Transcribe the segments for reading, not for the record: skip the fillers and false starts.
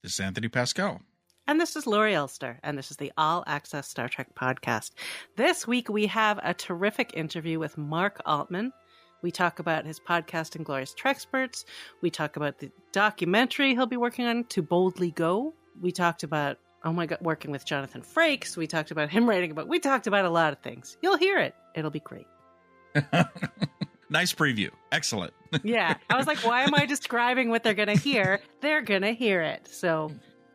This is Anthony Pascal. And this is Laurie Elster, and this is the All Access Star Trek podcast. This week we have a terrific interview with Mark Altman. We talk about his podcast, Inglorious Treksperts. We talk about the documentary he'll be working on, To Boldly Go. We talked about, working with Jonathan Frakes. We talked about him writing a book. We talked about a lot of things. You'll hear it. It'll be great. Nice preview. Excellent. Yeah. I was like, why am I describing what they're going to hear? They're going to hear it. So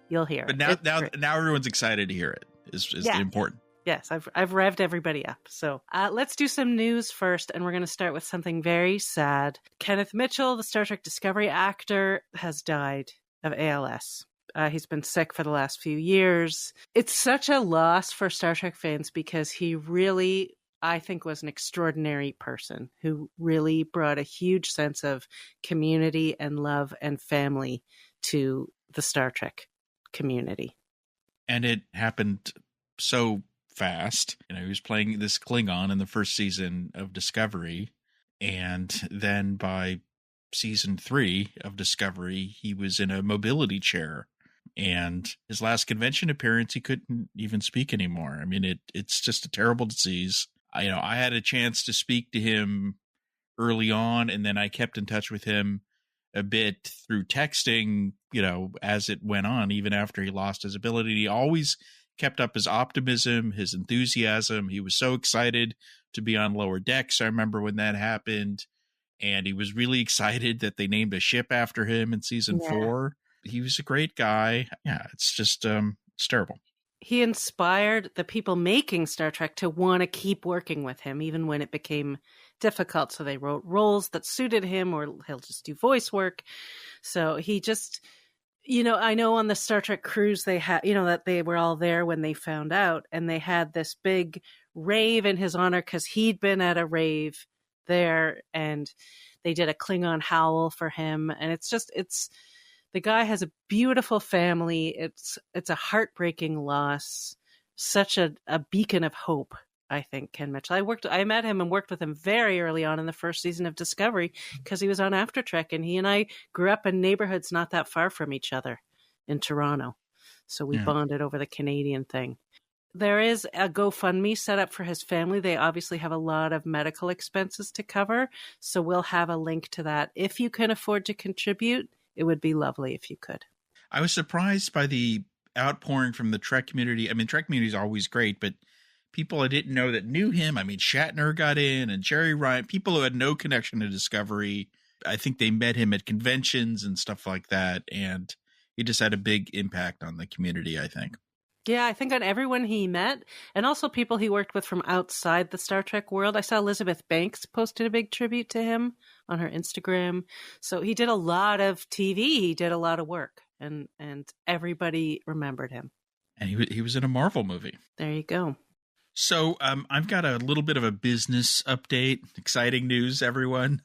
you'll hear but it. But now everyone's excited to hear it is important. Yes, I've revved everybody up. So let's do some news first, and we're going to start with something very sad. Kenneth Mitchell, the Star Trek Discovery actor, has died of ALS. He's been sick for the last few years. It's such a loss for Star Trek fans because he really, I think, was an extraordinary person who really brought a huge sense of community and love and family to the Star Trek community. And it happened so fast. He was playing this Klingon in the first season of Discovery, and then by season 3 of Discovery, he was in a mobility chair. And his last convention appearance, he couldn't even speak anymore. I mean, it's just a terrible disease. I had a chance to speak to him early on, and then I kept in touch with him a bit through texting, as it went on, even after he lost his ability. He always kept up his optimism, his enthusiasm. He was so excited to be on Lower Decks. I remember when that happened, and he was really excited that they named a ship after him in season 4. He was a great guy. Yeah, it's just it's terrible. He inspired the people making Star Trek to want to keep working with him, even when it became difficult. So they wrote roles that suited him, or he'll just do voice work. So he just, I know on the Star Trek cruise they had, that they were all there when they found out, and they had this big rave in his honor because he'd been at a rave there, and they did a Klingon howl for him. And the guy has a beautiful family. It's a heartbreaking loss. Such a beacon of hope, I think, Ken Mitchell. I met him and worked with him very early on in the first season of Discovery because he was on After Trek, and he and I grew up in neighborhoods not that far from each other in Toronto. So we bonded over the Canadian thing. There is a GoFundMe set up for his family. They obviously have a lot of medical expenses to cover, so we'll have a link to that. If you can afford to contribute, it would be lovely if you could. I was surprised by the outpouring from the Trek community. I mean, Trek community is always great, but people I didn't know that knew him. I mean, Shatner got in, and Jerry Ryan, people who had no connection to Discovery. I think they met him at conventions and stuff like that, and he just had a big impact on the community, I think. Yeah, I think on everyone he met, and also people he worked with from outside the Star Trek world. I saw Elizabeth Banks posted a big tribute to him on her Instagram. So he did a lot of TV. He did a lot of work, and everybody remembered him. And he was in a Marvel movie. There you go. So I've got a little bit of a business update. Exciting news, everyone.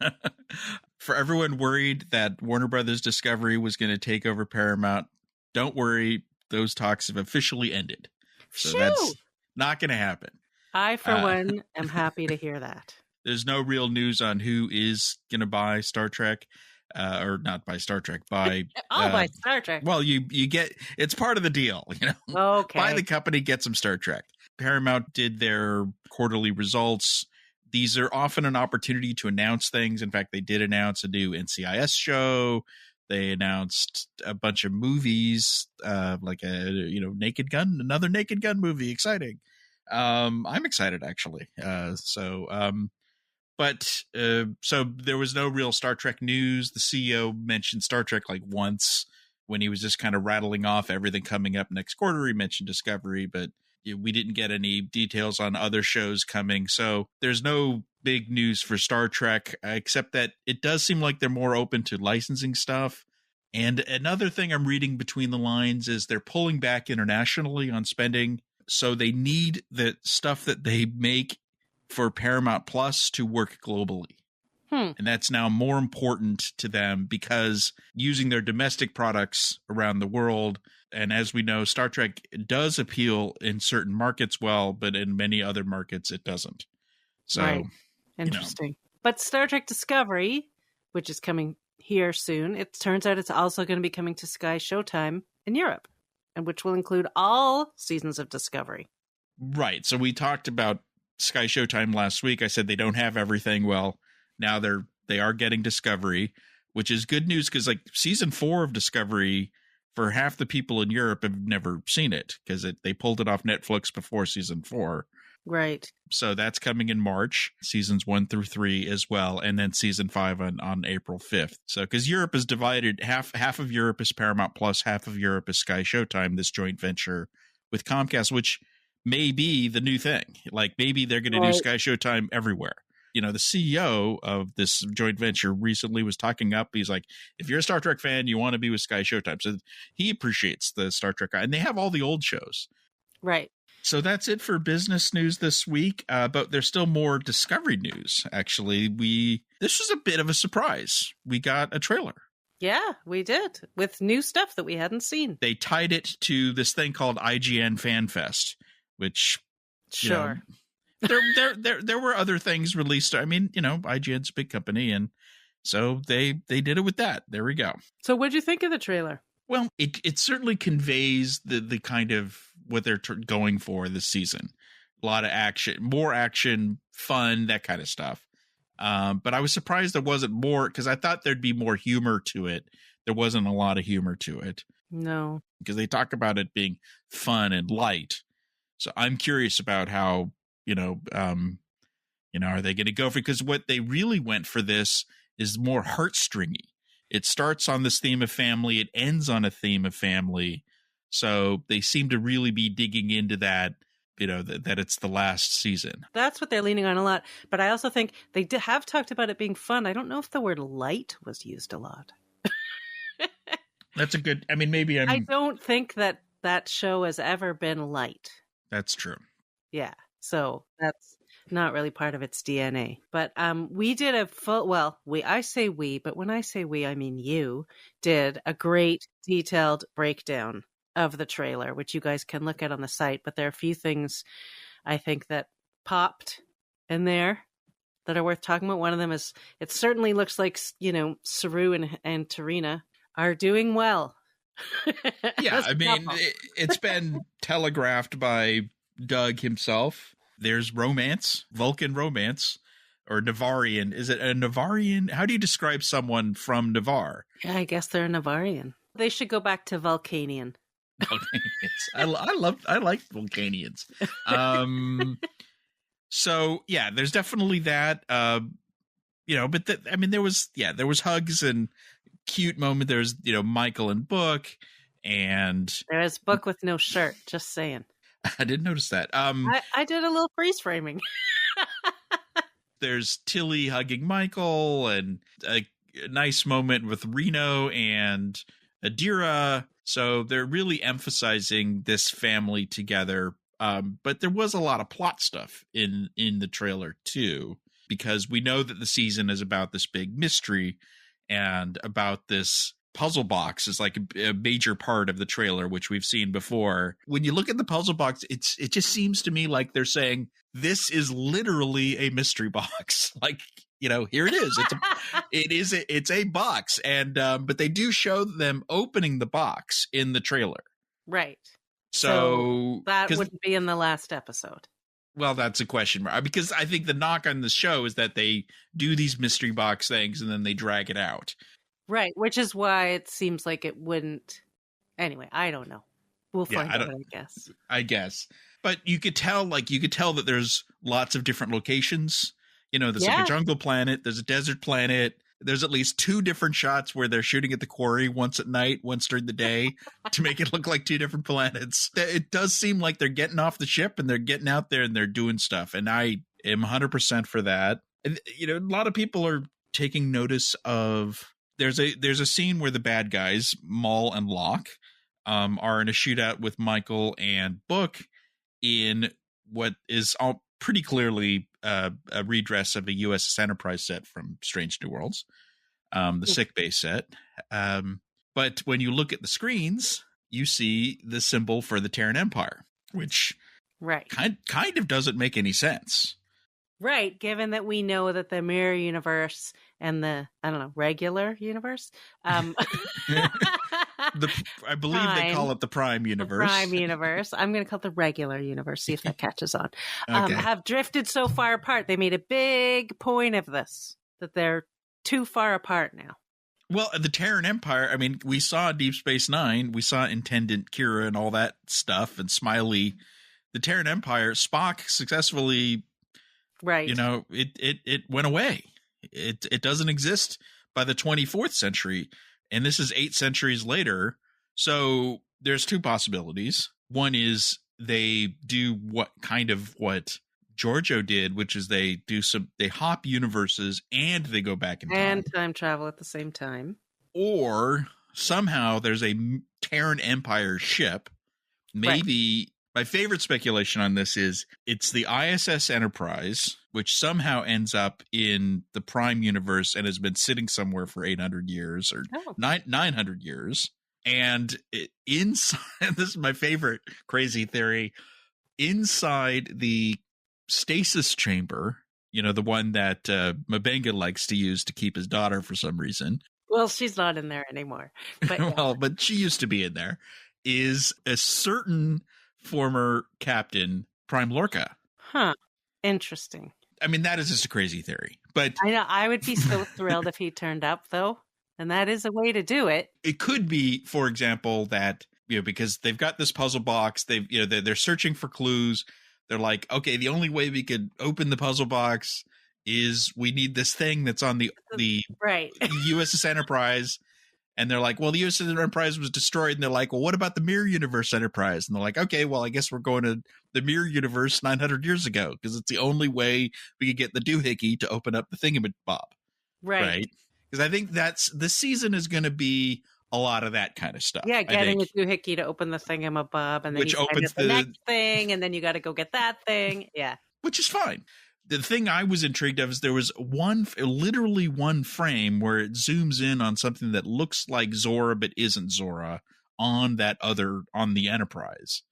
For everyone worried that Warner Brothers Discovery was going to take over Paramount, don't worry. Those talks have officially ended. So that's not going to happen. I, for one, am happy to hear that. There's no real news on who is going to buy Star Trek, or not buy Star Trek, buy... I'll buy Star Trek. Well, you get... It's part of the deal, Okay. Buy the company, get some Star Trek. Paramount did their quarterly results. These are often an opportunity to announce things. In fact, they did announce a new NCIS show. They announced a bunch of movies, like another Naked Gun movie. Exciting. I'm excited, actually. So there was no real Star Trek news. The CEO mentioned Star Trek like once when he was just kind of rattling off everything coming up next quarter. He mentioned Discovery, but we didn't get any details on other shows coming. So there's no big news for Star Trek, except that it does seem like they're more open to licensing stuff. And another thing I'm reading between the lines is they're pulling back internationally on spending. So they need the stuff that they make for Paramount Plus to work globally. And that's now more important to them because using their domestic products around the world. And as we know, Star Trek does appeal in certain markets well, but in many other markets, it doesn't. So, right. Interesting. But Star Trek Discovery, which is coming here soon, it turns out it's also going to be coming to Sky Showtime in Europe, and which will include all seasons of Discovery. Right. So we talked about Sky Showtime last week. I said they don't have everything. Well, now they are getting Discovery, which is good news because like season 4 of Discovery, for half the people in Europe have never seen it because they pulled it off Netflix before season 4. Right. So that's coming in March, seasons 1 through 3 as well, and then season 5 on April 5th. So because Europe is divided, half of Europe is Paramount Plus, half of Europe is Sky Showtime, this joint venture with Comcast, which may be the new thing. Like maybe they're going to do Sky Showtime everywhere. You know, the CEO of this joint venture recently was talking up. He's like, if you're a Star Trek fan, you want to be with Sky Showtime. So he appreciates the Star Trek guy, and they have all the old shows. Right. So that's it for business news this week. But there's still more Discovery news. Actually, this was a bit of a surprise. We got a trailer. Yeah, we did, with new stuff that we hadn't seen. They tied it to this thing called IGN Fan Fest, which sure. There were other things released. I mean, IGN's a big company, and so they did it with that. There we go. So what'd you think of the trailer? Well, it certainly conveys the kind of what they're going for this season. A lot of action, more action, fun, that kind of stuff. But I was surprised there wasn't more, because I thought there'd be more humor to it. There wasn't a lot of humor to it. No. Because they talk about it being fun and light. So I'm curious about how, are they going to go for it? Because what they really went for this is more heartstringy. It starts on this theme of family. It ends on a theme of family. So they seem to really be digging into that, that it's the last season. That's what they're leaning on a lot. But I also think they have talked about it being fun. I don't know if the word light was used a lot. That's a good, maybe I don't think that show has ever been light. That's true. Yeah. So that's not really part of its DNA. But we did a full, I say we, but when I say we, I mean you, did a great detailed breakdown of the trailer, which you guys can look at on the site. But there are a few things I think that popped in there that are worth talking about. One of them is, it certainly looks like, Saru and Tarina are doing well. Yeah, it's been telegraphed by Doug himself. There's romance, Vulcan romance, or Navarian. Is it a Navarian? How do you describe someone from Navarre? Yeah, I guess they're a Navarian. They should go back to Vulcanian. I like Vulcanians. So yeah, there's definitely that. But there was hugs and cute moment. There's Michael and Book, and there's Book with no shirt. Just saying. I didn't notice that. I did a little freeze framing. There's Tilly hugging Michael, and a nice moment with Reno and Adira. So they're really emphasizing this family together. But there was a lot of plot stuff in the trailer too, because we know that the season is about this big mystery, and about this puzzle box is like a major part of the trailer, which we've seen before. When you look at the puzzle box, it just seems to me like they're saying this is literally a mystery box. Like, here it is. It's a box, and but they do show them opening the box in the trailer, right? So that wouldn't be in the last episode. Well, that's a question mark, because I think the knock on the show is that they do these mystery box things and then they drag it out. Right, which is why it seems like it wouldn't. Anyway, I don't know. We'll find out, I guess. But you could tell that there's lots of different locations. There's like a jungle planet, there's a desert planet. There's at least 2 different shots where they're shooting at the quarry, once at night, once during the day, to make it look like 2 different planets. It does seem like they're getting off the ship and they're getting out there and they're doing stuff. And I am 100% for that. And, a lot of people are taking notice of, there's a scene where the bad guys, Maul and Locke, are in a shootout with Michael and Book in what is all pretty clearly a redress of a USS Enterprise set from Strange New Worlds, the sick bay set. But when you look at the screens, you see the symbol for the Terran Empire, which kind of doesn't make any sense. Right, given that we know that the mirror universe and the, regular universe I believe they call it the Prime Universe. The Prime Universe. I'm going to call it the regular universe, see if that catches on. Okay. Have drifted so far apart. They made a big point of this, that they're too far apart now. Well, the Terran Empire, I mean, we saw Deep Space Nine, we saw Intendant Kira and all that stuff, and Smiley. The Terran Empire, Spock successfully, right? It went away. It doesn't exist by the 24th century, and this is 8 centuries later. So there's two possibilities. One is they do what Giorgio did, which is they hop universes and they go back in time. And time travel at the same time. Or somehow there's a Terran Empire ship. Maybe my favorite speculation on this is it's the ISS Enterprise, which somehow ends up in the Prime Universe and has been sitting somewhere for 800 years or 900 years. And inside, this is my favorite crazy theory, inside the stasis chamber, the one that M'Benga likes to use to keep his daughter for some reason. Well, she's not in there anymore. But yeah. Well, but she used to be in there, is a certain former captain, Prime Lorca. Huh. Interesting. I mean, that is just a crazy theory. But I know, I would be so thrilled if he turned up, though. And that is a way to do it. It could be, for example, that, because they've got this puzzle box, they're searching for clues. They're like, okay, the only way we could open the puzzle box is we need this thing that's on the right. USS Enterprise. And they're like, well, the USS Enterprise was destroyed. And they're like, well, what about the Mirror Universe Enterprise? And they're like, okay, well, I guess we're going to the Mirror Universe 900 years ago because it's the only way we could get the doohickey to open up the thingamabob. Right. Because I think this season is going to be a lot of that kind of stuff. Yeah, getting a doohickey to open the thingamabob, and then which opens the next thing, and then you got to go get that thing. Yeah, which is fine. The thing I was intrigued of is there was literally one frame where it zooms in on something that looks like Zora but isn't Zora on the Enterprise.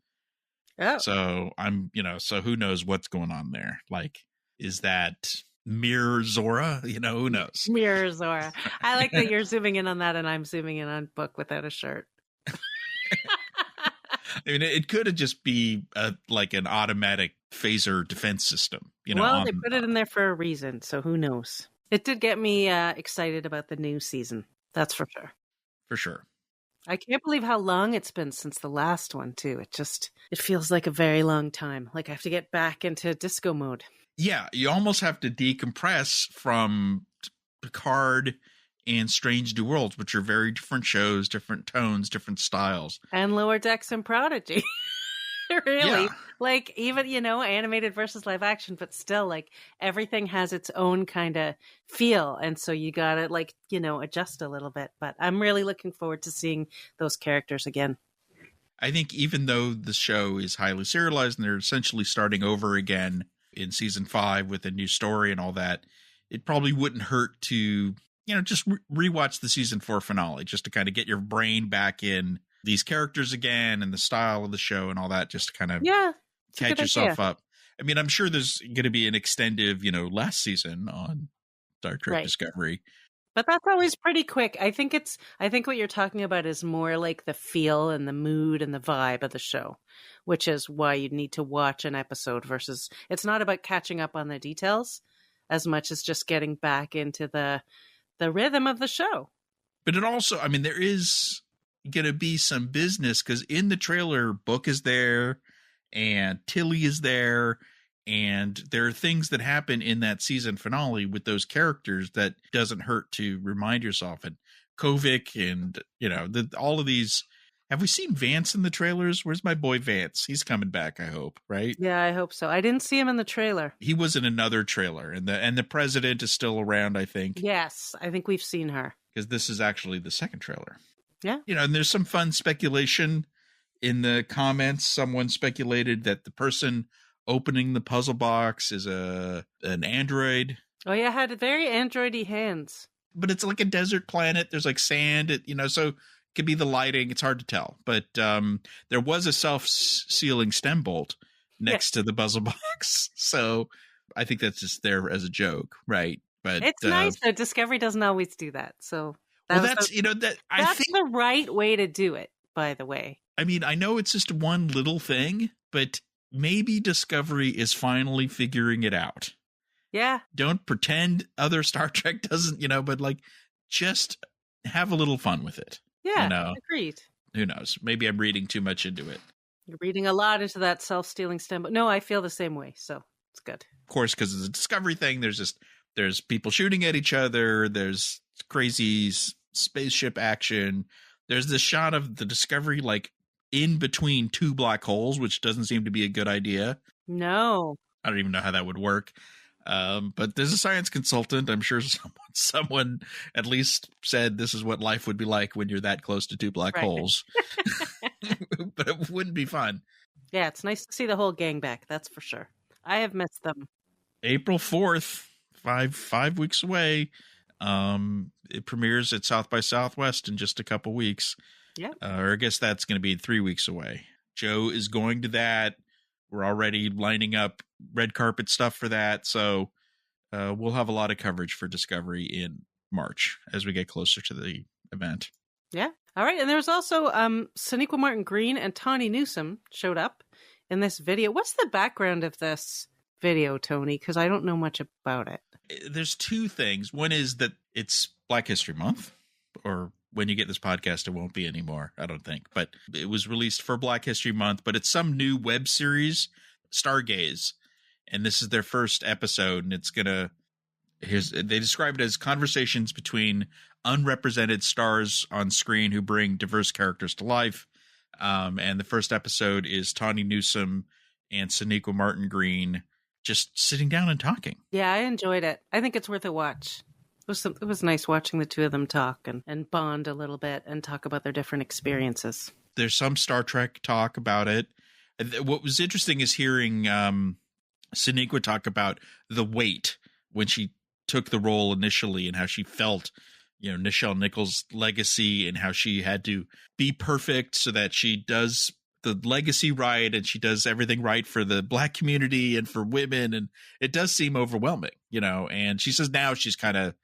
Oh, so so who knows what's going on there? Like, is that Mirror Zora? Who knows? Mirror Zora. I like that you're zooming in on that and I'm zooming in on Book without a shirt. I mean, it could have just be like an automatic phaser defense system. Well, they put it in there for a reason, so who knows? It did get me excited about the new season. That's for sure. For sure. I can't believe how long it's been since the last one, too. It feels like a very long time. Like I have to get back into disco mode. Yeah, you almost have to decompress from Picard and Strange New Worlds, which are very different shows, different tones, different styles. And Lower Decks and Prodigy. Really? Yeah. Like, even, animated versus live action, but still, like, everything has its own kind of feel. And so you got to, adjust a little bit. But I'm really looking forward to seeing those characters again. I think even though the show is highly serialized and they're essentially starting over again in season 5 with a new story and all that, it probably wouldn't hurt to, just rewatch the season 4 finale just to kind of get your brain back in these characters again and the style of the show and all that, just to kind of catch yourself up. I mean, I'm sure there's going to be an extended, last season on Star Trek Discovery. But that's always pretty quick. I think what you're talking about is more like the feel and the mood and the vibe of the show, which is why you need to watch an episode versus it's not about catching up on the details as much as just getting back into the rhythm of the show. But it also, I mean, there is going to be some business because in the trailer, Book is there and Tilly is there. And there are things that happen in that season finale with those characters that doesn't hurt to remind yourself. And Kovic and, all of these. Have we seen Vance in the trailers? Where's my boy Vance? He's coming back, I hope, right? Yeah, I hope so. I didn't see him in the trailer. He was in another trailer. And the president is still around, I think. Yes, I think we've seen her. Because this is actually the second trailer. Yeah. And there's some fun speculation in the comments. Someone speculated that the person opening the puzzle box is an android. Oh yeah, had very androidy hands. But it's like a desert planet. There's like sand, so it could be the lighting. It's hard to tell. But there was a self-sealing stem bolt next to the puzzle box. So I think that's just there as a joke, right? But it's nice though. Discovery doesn't always do that. So That's think the right way to do it, by the way. I mean, I know it's just one little thing, but maybe Discovery is finally figuring it out. Yeah. Don't pretend other Star Trek doesn't, but like just have a little fun with it. Yeah, agreed. Who knows? Maybe I'm reading too much into it. You're reading a lot into that self-stealing stem, but no, I feel the same way, so it's good. Of course, because it's a Discovery thing, there's people shooting at each other, there's crazy spaceship action. There's this shot of the Discovery like in between two black holes, which doesn't seem to be a good idea. No. I don't even know how that would work. But there's a science consultant. I'm sure someone at least said this is what life would be like when you're that close to two black holes. But it wouldn't be fun. Yeah, it's nice to see the whole gang back. That's for sure. I have missed them. April 4th, five weeks away. It premieres at South by Southwest in just a couple weeks. Yeah. Or I guess that's going to be 3 weeks away. Joe is going to that. We're already lining up red carpet stuff for that. So we'll have a lot of coverage for Discovery in March as we get closer to the event. Yeah. All right. And there's also Sonequa Martin Green and Tawny Newsome showed up in this video. What's the background of this video, Tony? Because I don't know much about it. There's two things. One is that it's Black History Month, or when you get this podcast, it won't be anymore, I don't think. But it was released for Black History Month, but it's some new web series, Stargaze. And this is their first episode, and it's they describe it as conversations between unrepresented stars on screen who bring diverse characters to life. And the first episode is Tawny Newsome and Sonequa Martin Green just sitting down and talking. Yeah, I enjoyed it. I think it's worth a watch. It was nice watching the two of them talk and bond a little bit and talk about their different experiences. There's some Star Trek talk about it. What was interesting is hearing Sonequa talk about the weight when she took the role initially and how she felt, Nichelle Nichols' legacy and how she had to be perfect so that she does the legacy right and she does everything right for the Black community and for women. And it does seem overwhelming, and she says now she's kind of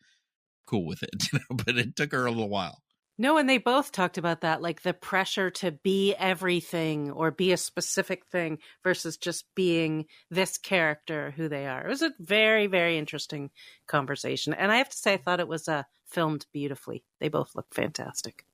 cool with it, but it took her a little while. No, and they both talked about that, like the pressure to be everything or be a specific thing versus just being this character who they are. It was a very, very interesting conversation. And I have to say, I thought it was filmed beautifully. They both look fantastic.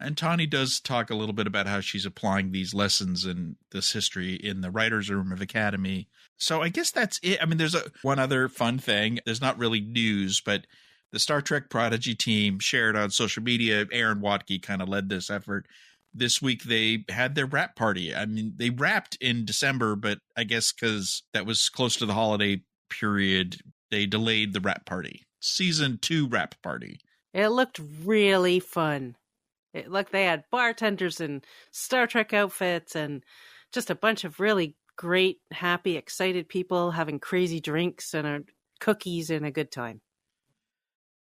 And Tawny does talk a little bit about how she's applying these lessons in this history in the writer's room of Academy. So I guess that's it. I mean, there's one other fun thing. There's not really news, but the Star Trek Prodigy team shared on social media. Aaron Watke kind of led this effort. This week they had their wrap party. I mean, they wrapped in December, but I guess because that was close to the holiday period, they delayed the wrap party. Season 2 wrap party. It looked really fun. They had bartenders in Star Trek outfits and just a bunch of really great, happy, excited people having crazy drinks and cookies and a good time.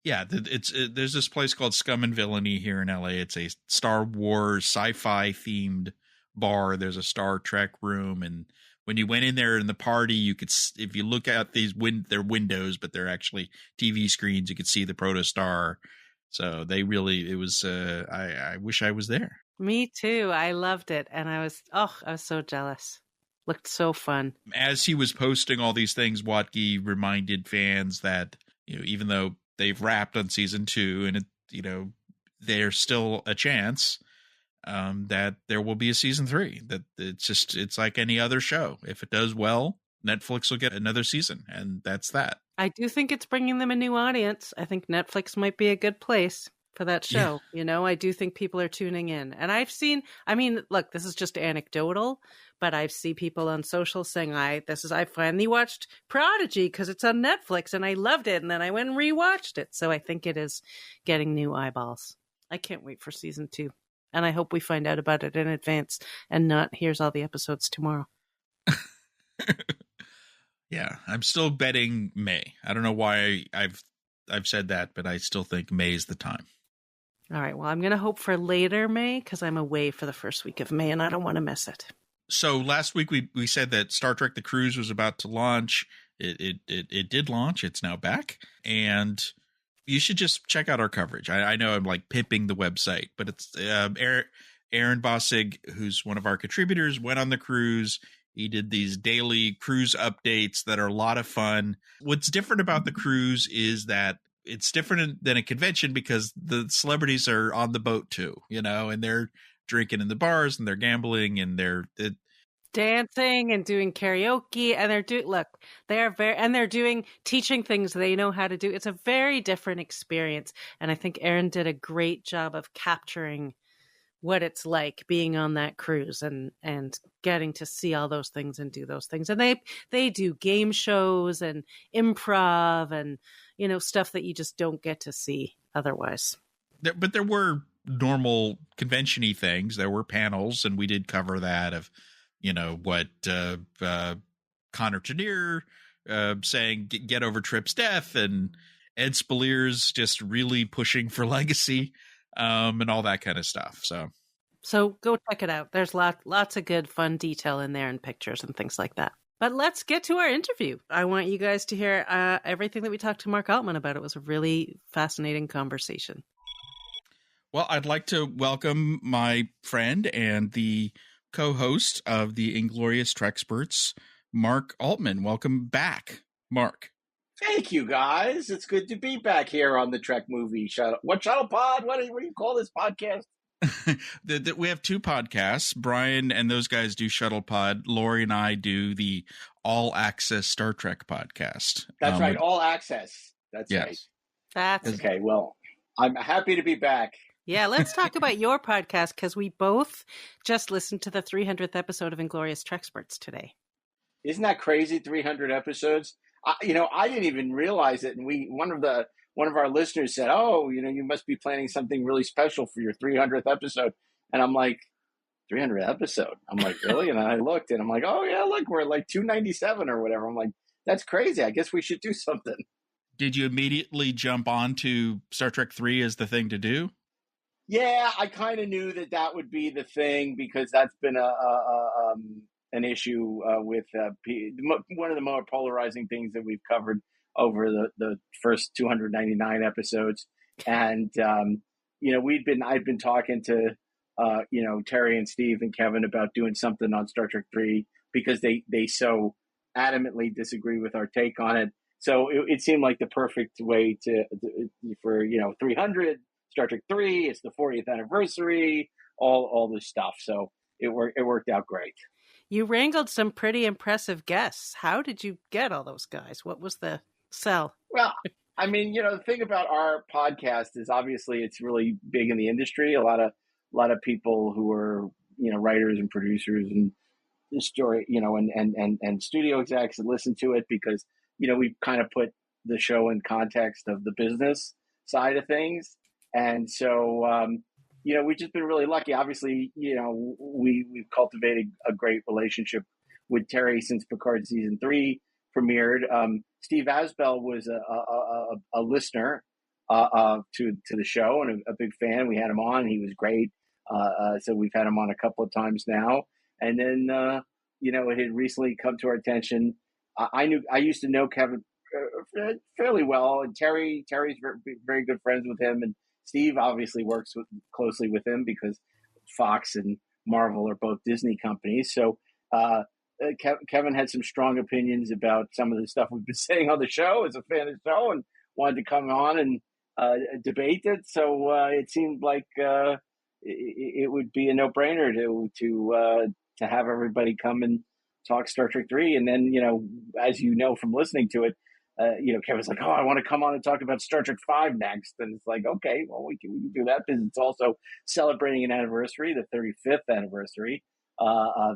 Yeah, there's this place called Scum and Villainy here in LA. It's a Star Wars sci-fi themed bar. There's a Star Trek room, and when you went in there in the party, you could, if you look at these they're windows, but they're actually TV screens. You could see the protostar. So it was. I wish I was there. Me too. I loved it, and I was so jealous. Looked so fun. As he was posting all these things, Watke reminded fans that even though they've wrapped on season 2, and there's still a chance that there will be a season 3. That it's like any other show. If it does well, Netflix will get another season, and that's that. I do think it's bringing them a new audience. I think Netflix might be a good place for that show. Yeah. I do think people are tuning in. And look, this is just anecdotal, but I've seen people on social saying, I finally watched Prodigy because it's on Netflix and I loved it. And then I went and rewatched it. So I think it is getting new eyeballs. I can't wait for season 2. And I hope we find out about it in advance and not here's all the episodes tomorrow. Yeah, I'm still betting May. I don't know why I've said that, but I still think May is the time. All right, well, I'm going to hope for later May because I'm away for the first week of May and I don't want to miss it. So last week we said that Star Trek The Cruise was about to launch. It did launch. It's now back. And You should just check out our coverage. I know I'm like pimping the website, but it's Aaron Bossig, who's one of our contributors, went on the cruise. He did these daily cruise updates that are a lot of fun. What's different about the cruise is that it's different than a convention because the celebrities are on the boat too, and they're drinking in the bars and they're gambling and they're dancing and doing karaoke, and they're teaching things they know how to do. It's a very different experience, and I think Aaron did a great job of capturing what it's like being on that cruise and getting to see all those things and do those things. And they do game shows and improv and stuff that you just don't get to see otherwise. But there were normal convention-y things. There were panels, and we did cover that of what Connor Tenier saying get over Trip's death, and Ed Speleers just really pushing for legacy, and all that kind of stuff. So go check it out. There's lots of good fun detail in there and pictures and things like that. But let's get to our interview. I want you guys to hear everything that we talked to Mark Altman about. It was a really fascinating conversation. Well, I'd like to welcome my friend and the co-host of the Inglorious Treksperts, Mark Altman. Welcome back, Mark. Thank you, guys. It's good to be back here on the Trek movie shuttle. What shuttle pod? What do you call this podcast? We have two podcasts. Brian and those guys do Shuttle Pod. Laurie and I do the All Access Star Trek podcast. That's right, All Access. That's yes. right. That's okay. Well, I'm happy to be back. Yeah, let's talk about your podcast, because we both just listened to the 300th episode of Inglorious Treksperts today. Isn't that crazy? 300 episodes. I didn't even realize it, and one of our listeners said, "Oh, you must be planning something really special for your 300th episode." And I'm like, 300 episode? I'm like, really? And I looked, and I'm like, oh yeah, look, we're like 297 or whatever. I'm like, that's crazy. I guess we should do something. Did you immediately jump on to Star Trek 3 as the thing to do? Yeah, I kind of knew that would be the thing, because that's been an issue with one of the more polarizing things that we've covered over the first 299 episodes. And I'd been talking to Terry and Steve and Kevin about doing something on Star Trek 3 because they so adamantly disagree with our take on it. So it seemed like the perfect way for 300. Star Trek 3, it's the 40th anniversary, all this stuff. So it worked out great. You wrangled some pretty impressive guests. How did you get all those guys? What was the sell? Well, I mean, the thing about our podcast is obviously it's really big in the industry. A lot of people who are, writers and producers and story, and studio execs listen to it because, we kind of put the show in context of the business side of things. And so, we've just been really lucky. Obviously, we've cultivated a great relationship with Terry since Picard season 3 premiered. Steve Asbell was a listener to the show and a big fan. We had him on. He was great. So we've had him on a couple of times now. And then, it had recently come to our attention. I used to know Kevin fairly well, and Terry's very, very good friends with him, and Steve obviously works closely with him because Fox and Marvel are both Disney companies. So Kevin had some strong opinions about some of the stuff we've been saying on the show as a fan of the show, and wanted to come on and debate it. So it seemed like it would be a no-brainer to have everybody come and talk Star Trek 3. And then, as you know from listening to it, Kevin's like, oh, I want to come on and talk about Star Trek 5 next. And it's like, okay, well, we can do that because it's also celebrating an anniversary, the 35th anniversary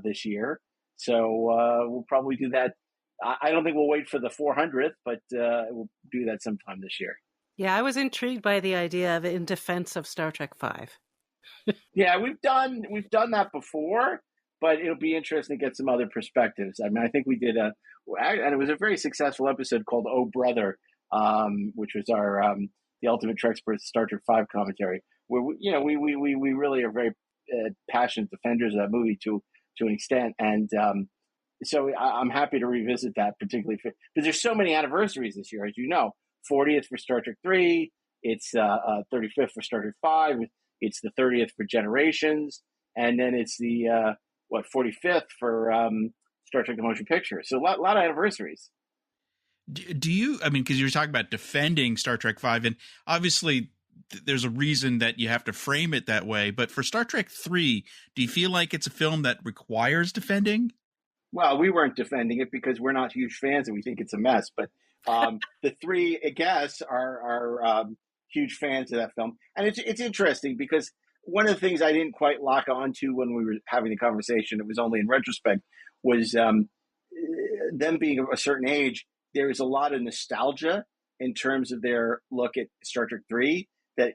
this year. So we'll probably do that. I don't think we'll wait for the 400th, but we'll do that sometime this year. Yeah, I was intrigued by the idea of in defense of Star Trek 5. Yeah, we've done that before, but it'll be interesting to get some other perspectives. I mean, I think we did and it was a very successful episode called "Oh Brother," which was our the Ultimate Treksperts Star Trek 5 commentary, where we really are very passionate defenders of that movie to an extent, and so I'm happy to revisit that, particularly because there's so many anniversaries this year, as you know. 40th for Star Trek 3, It's 35th for Star Trek 5. It's the 30th for Generations, and then it's the 45th for Star Trek: The Motion Picture. So a lot of anniversaries. Do you? I mean, because you were talking about defending Star Trek 5, and obviously there's a reason that you have to frame it that way. But for Star Trek 3, do you feel like it's a film that requires defending? Well, we weren't defending it because we're not huge fans and we think it's a mess. But the three guests are huge fans of that film. And it's interesting because one of the things I didn't quite lock onto when we were having the conversation, it was only in retrospect, was them being of a certain age. There is a lot of nostalgia in terms of their look at Star Trek 3 that,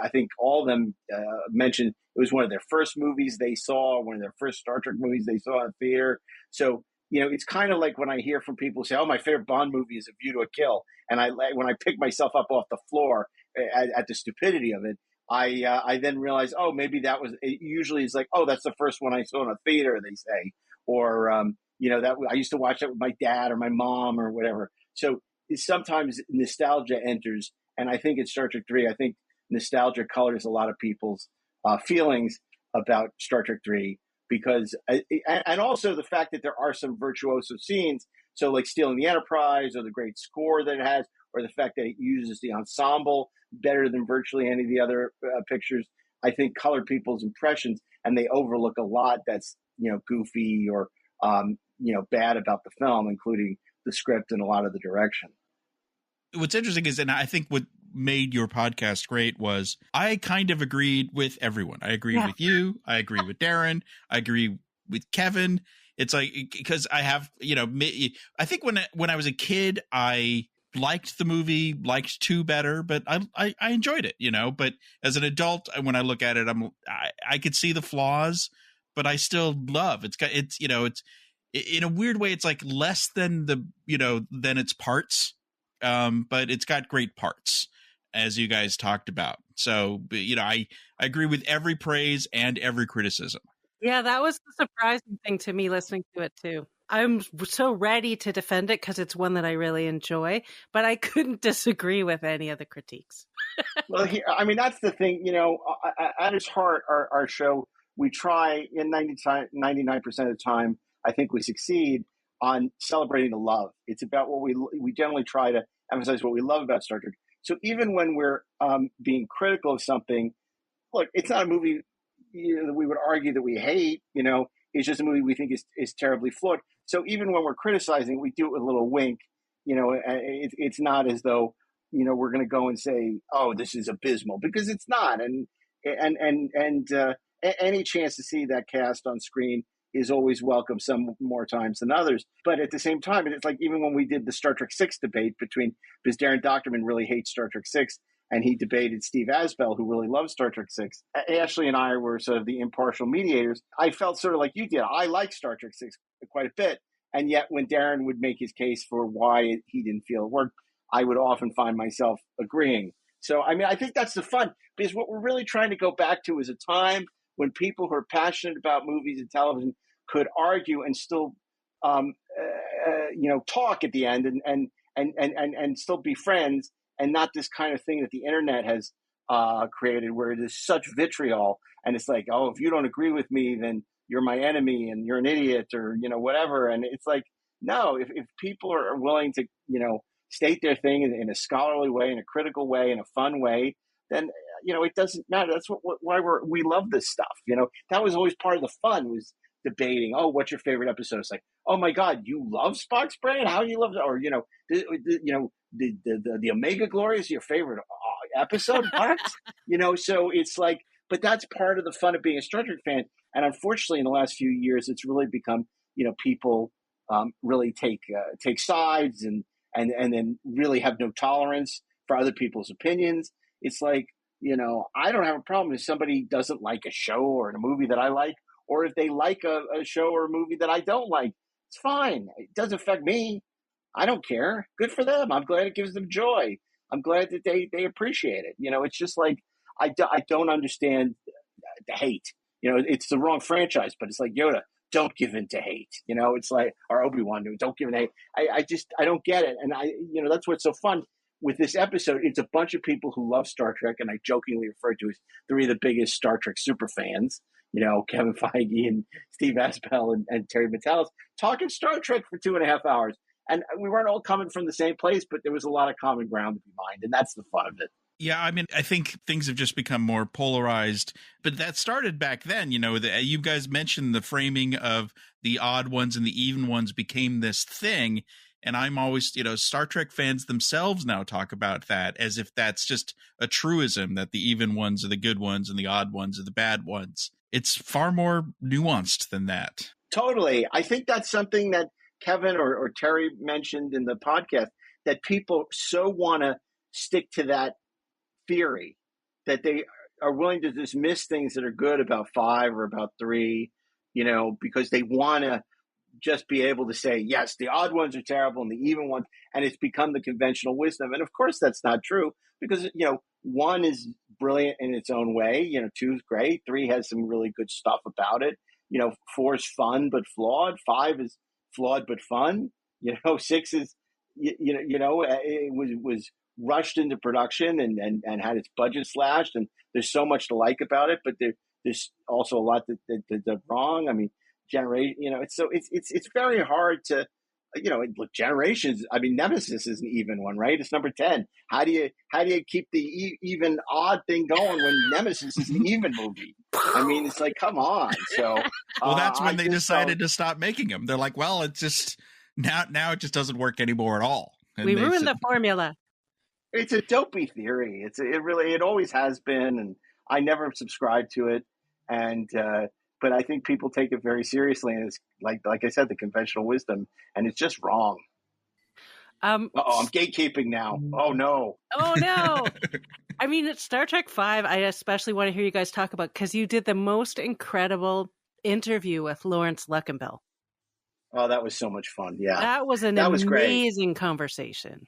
I think all of them mentioned it was one of their first movies they saw, one of their first Star Trek movies they saw in theater. So, it's kind of like when I hear from people say, oh, my favorite Bond movie is A View to a Kill. And when I pick myself up off the floor at the stupidity of it, I then realize, oh, maybe that was, it usually it's like, oh, that's the first one I saw in a theater, they say. Or, that I used to watch that with my dad or my mom or whatever. So sometimes nostalgia enters. And I think in Star Trek 3, I think nostalgia colors a lot of people's feelings about Star Trek 3 because, and also the fact that there are some virtuoso scenes. So like Stealing the Enterprise or the great score that it has, or the fact that it uses the ensemble better than virtually any of the other pictures, I think colored people's impressions, and they overlook a lot that's, goofy or, bad about the film, including the script and a lot of the direction. What's interesting is, and I think what made your podcast great was I kind of agreed with everyone. I agreed with you. I agree with Darren. I agree with Kevin. It's like, because I have, I think when I was a kid, I liked the movie, liked 2 better, but I enjoyed it, but as an adult, when I look at it, I could see the flaws, but I still love it's in a weird way, it's like less than than its parts. But it's got great parts, as you guys talked about. So, I agree with every praise and every criticism. Yeah, that was the surprising thing to me listening to it too. I'm so ready to defend it because it's one that I really enjoy, but I couldn't disagree with any of the critiques. Well, that's the thing, at its heart, our show, we try in 99% of the time, I think we succeed on celebrating the love. It's about what we generally try to emphasize what we love about Star Trek. So even when we're being critical of something, look, it's not a movie that we would argue that we hate. It's just a movie we think is terribly flawed. So even when we're criticizing, we do it with a little wink. It's not as though we're going to go and say, "Oh, this is abysmal," because it's not. And any chance to see that cast on screen is always welcome, some more times than others. But at the same time, it's like even when we did the Star Trek 6 debate because Darren Doctorman really hates Star Trek 6, and he debated Steve Asbell, who really loves Star Trek 6. Ashley and I were sort of the impartial mediators. I felt sort of like you did. I like Star Trek 6 quite a bit. And yet when Darren would make his case for why he didn't feel it worked, I would often find myself agreeing. So, I think that's the fun, because what we're really trying to go back to is a time when people who are passionate about movies and television could argue and still, talk at the end and still be friends, and not this kind of thing that the internet has created, where it is such vitriol, and it's like, oh, if you don't agree with me, then you're my enemy and you're an idiot, or whatever. And it's like, no, if people are willing to state their thing in a scholarly way, in a critical way, in a fun way, then it doesn't matter. That's why we love this stuff. That was always part of the fun, was debating, oh, what's your favorite episode? It's like, oh my God, you love Spock's brain? How do you love it? Or the Omega Glory is your favorite episode? What? So it's like, but that's part of the fun of being a Star Trek fan. And unfortunately, in the last few years, it's really become, people really take sides and then really have no tolerance for other people's opinions. It's like, I don't have a problem if somebody doesn't like a show or a movie that I like, or if they like a show or a movie that I don't like. It's fine. It doesn't affect me. I don't care. Good for them. I'm glad it gives them joy. I'm glad that they appreciate it. It's just like, I don't understand the hate. It's the wrong franchise, but it's like Yoda, don't give in to hate. It's like, or Obi-Wan, don't give in to hate. I don't get it. And that's what's so fun. with this episode, it's a bunch of people who love Star Trek, and I jokingly refer to as three of the biggest Star Trek super fans, Kevin Feige and Steve Asbell and Terry Matalas, talking Star Trek for 2.5 hours. And we weren't all coming from the same place, but there was a lot of common ground to be mined, and that's the fun of it. Yeah, I mean, I think things have just become more polarized, but that started back then. You guys mentioned the framing of the odd ones and the even ones became this thing. And I'm always, Star Trek fans themselves now talk about that as if that's just a truism, that the even ones are the good ones and the odd ones are the bad ones. It's far more nuanced than that. Totally. I think that's something that Kevin or Terry mentioned in the podcast, that people so want to stick to that theory that they are willing to dismiss things that are good about 5 or about 3, because they want to just be able to say, yes, the odd ones are terrible and the even ones, and it's become the conventional wisdom. And of course that's not true, because 1 is brilliant in its own way, 2 is great, 3 has some really good stuff about it, 4 is fun but flawed, 5 is flawed but fun, 6 is it was rushed into production and had its budget slashed, and there's so much to like about it, but there's also a lot that's wrong. I mean, it's very hard to, look, Generations. I mean, Nemesis is an even one, right? It's number 10. How do you keep the even odd thing going when Nemesis is an even movie? I mean, it's like, come on. So, well, that's when they decided to stop making them. They're like, well, it's just now it just doesn't work anymore at all. And we ruined the formula. It's a dopey theory. It always has been, and I never subscribed to it. And but I think people take it very seriously, and it's like I said, the conventional wisdom, and it's just wrong. I'm gatekeeping now. Oh no! Oh no! I mean, it's Star Trek V. I especially want to hear you guys talk about, because you did the most incredible interview with Lawrence Luckenbill. Oh, that was so much fun! Yeah, that was amazing conversation.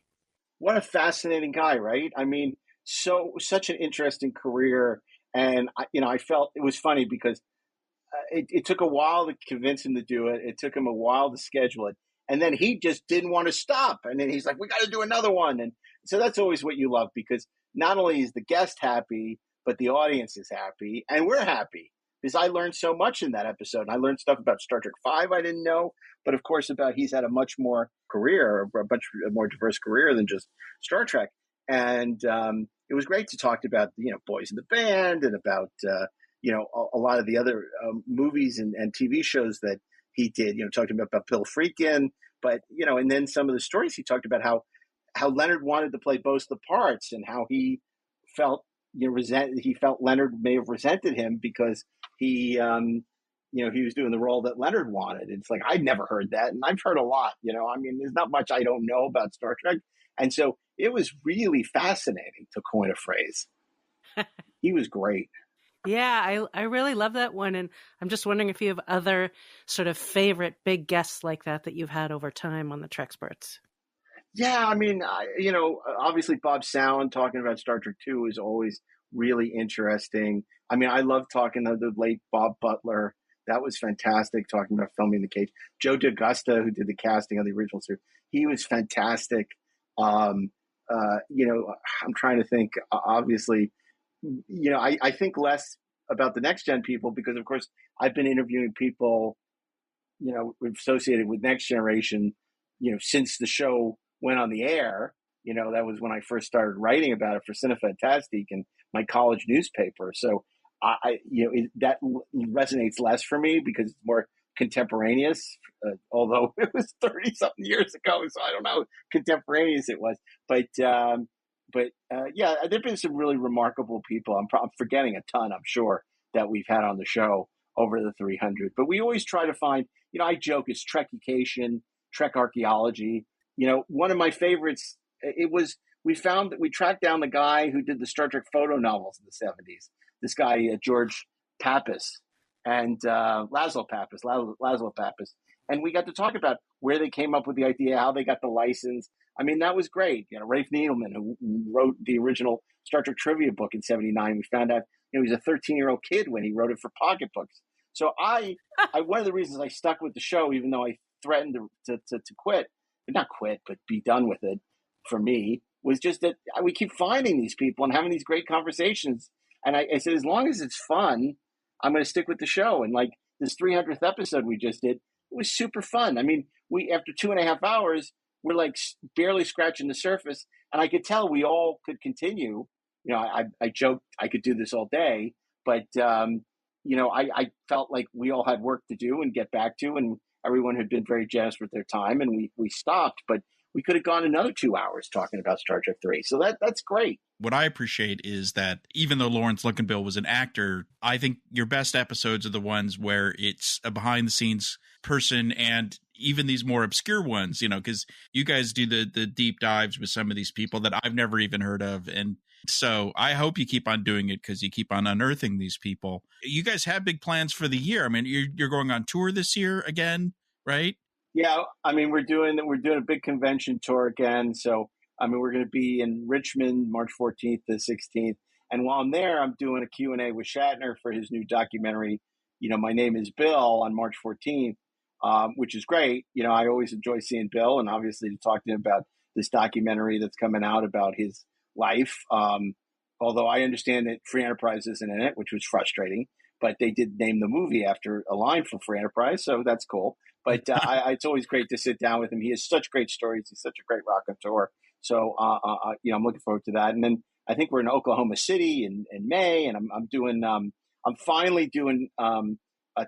What a fascinating guy, right? I mean, such an interesting career, and I felt it was funny because it took a while to convince him to do it. It took him a while to schedule it, and then he just didn't want to stop. And then he's like, "We got to do another one." And so that's always what you love, because not only is the guest happy, but the audience is happy, and we're happy, because I learned so much in that episode. I learned stuff about Star Trek V I didn't know, but of course he's had a much more career, a much more diverse career than just Star Trek. And it was great to talk about, Boys in the Band, and about, a lot of the other movies and TV shows that he did, talking about Bill Friedkin, but, and then some of the stories he talked about how Leonard wanted to play both the parts, and how he felt, he felt Leonard may have resented him because he was doing the role that Leonard wanted. It's like, I'd never heard that. And I've heard a lot, I mean, there's not much I don't know about Star Trek. And so it was really fascinating, to coin a phrase. He was great. Yeah, I really love that one. And I'm just wondering if you have other sort of favorite big guests like that you've had over time on the Treksperts. Yeah, I mean, obviously Bob Salen talking about Star Trek II is always really interesting. I mean, I love talking to the late Bob Butler. That was fantastic, talking about Filming the Cage. Joe DaGusta, who did the casting of the original series, he was fantastic. I'm trying to think, obviously, I think less about the next gen people, because of course I've been interviewing people, associated with Next Generation, since the show went on the air. That was when I first started writing about it for Cinefantastique and my college newspaper. So that resonates less for me, because it's more contemporaneous, although it was 30 something years ago. So I don't know how contemporaneous it was, but yeah, there've been some really remarkable people. I'm forgetting a ton, I'm sure, that we've had on the show over the 300, but we always try to find, I joke, it's Trekkication, Trek archaeology. One of my favorites, we tracked down the guy who did the Star Trek photo novels in the 70s. This guy, George Pappas, and Laszlo Pappas. And we got to talk about where they came up with the idea, how they got the license. I mean, that was great. Rafe Needleman, who wrote the original Star Trek trivia book in '79, we found out he was a 13-year-old kid when he wrote it for pocketbooks. So I one of the reasons I stuck with the show, even though I threatened to quit, not quit, but be done with it, for me, was just that we keep finding these people and having these great conversations. And I said, as long as it's fun, I'm going to stick with the show. And like this 300th episode we just did, it was super fun. I mean, we after 2.5 hours, we're like barely scratching the surface. And I could tell we all could continue. You know, I joked I could do this all day, but, you know, I felt like we all had work to do and get back to, and everyone had been very generous with their time, and we stopped, but we could have gone another 2 hours talking about Star Trek 3. So that's great. What I appreciate is that even though Lawrence Luckinbill was an actor, I think your best episodes are the ones where it's a behind the scenes person, and even these more obscure ones, you know, because you guys do the deep dives with some of these people that I've never even heard of. And so I hope you keep on doing it because you keep on unearthing these people. You guys have big plans for the year. I mean, you're going on tour this year again, right? Yeah, I mean, we're doing a big convention tour again. So, I mean, we're going to be in Richmond, March 14th to 16th. And while I'm there, I'm doing a Q&A with Shatner for his new documentary, you know, My Name is Bill, on March 14th, which is great. You know, I always enjoy seeing Bill, and obviously to talk to him about this documentary that's coming out about his life. Although I understand that Free Enterprise isn't in it, which was frustrating, but they did name the movie after a line from Free Enterprise, so that's cool. But it's always great to sit down with him. He has such great stories. He's such a great raconteur. So, you know, I'm looking forward to that. And then I think we're in Oklahoma City in May, and I'm finally doing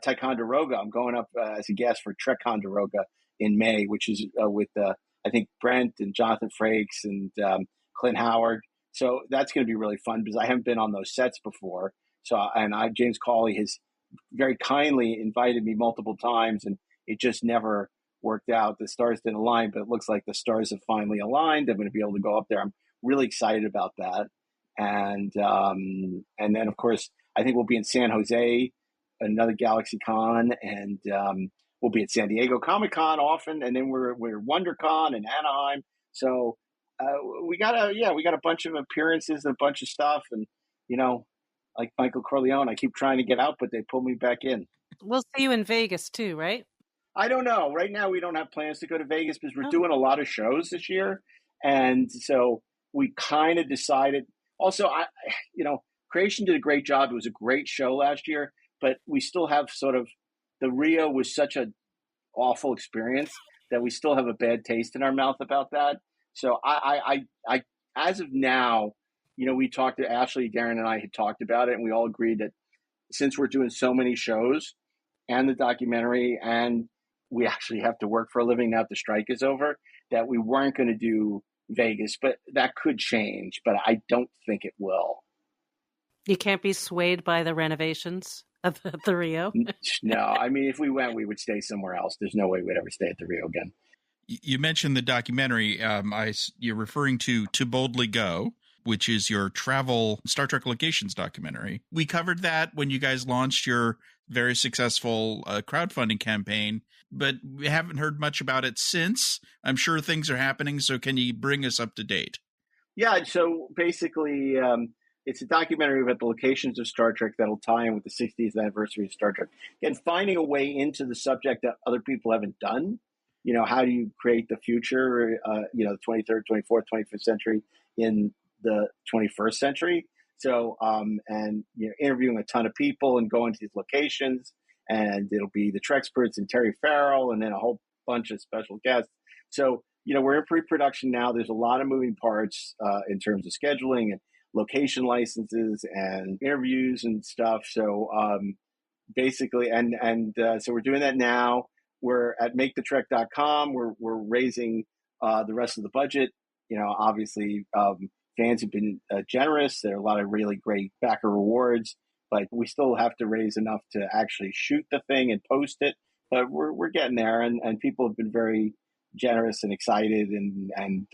Ticonderoga. I'm going up as a guest for Ticonderoga in May, which is with I think Brent and Jonathan Frakes and Clint Howard. So that's going to be really fun because I haven't been on those sets before. So, James Cawley has very kindly invited me multiple times, and it just never worked out. The stars didn't align, but it looks like the stars have finally aligned. I'm going to be able to go up there. I'm really excited about that. And then, of course, I think we'll be in San Jose, another Galaxy Con, and we'll be at San Diego Comic-Con often, and then we're WonderCon in Anaheim. So we got a bunch of appearances and a bunch of stuff, and you know, like Michael Corleone, I keep trying to get out, but they pull me back in. We'll see you in Vegas too, right? I don't know. Right now, we don't have plans to go to Vegas because we're doing a lot of shows this year, and so we kind of decided. Also, Creation did a great job. It was a great show last year, but we still have sort of the Rio was such an awful experience that we still have a bad taste in our mouth about that. So I as of now, you know, we talked to Ashley, Darren, and I had talked about it, and we all agreed that since we're doing so many shows and the documentary, and we actually have to work for a living now that the strike is over, that we weren't going to do Vegas, but that could change, but I don't think it will. You can't be swayed by the renovations of the Rio? No, I mean, if we went, we would stay somewhere else. There's no way we'd ever stay at the Rio again. You mentioned the documentary. You're referring to Boldly Go, which is your travel Star Trek locations documentary. We covered that when you guys launched your very successful crowdfunding campaign, but we haven't heard much about it since. I'm sure things are happening, so can you bring us up to date? Yeah, so basically, it's a documentary about the locations of Star Trek that'll tie in with the 60th anniversary of Star Trek. And finding a way into the subject that other people haven't done. You know, how do you create the future, the 23rd, 24th, 25th century in the 21st century? So, interviewing a ton of people and going to these locations, and it'll be the Treksperts and Terry Farrell, and then a whole bunch of special guests. So, you know, we're in pre-production now. There's a lot of moving parts in terms of scheduling and location licenses and interviews and stuff. So, basically, so we're doing that now. We're at makethetrek.com. We're raising the rest of the budget. You know, obviously, fans have been generous. There are a lot of really great backer rewards, but we still have to raise enough to actually shoot the thing and post it. But we're getting there, and people have been very generous and excited, and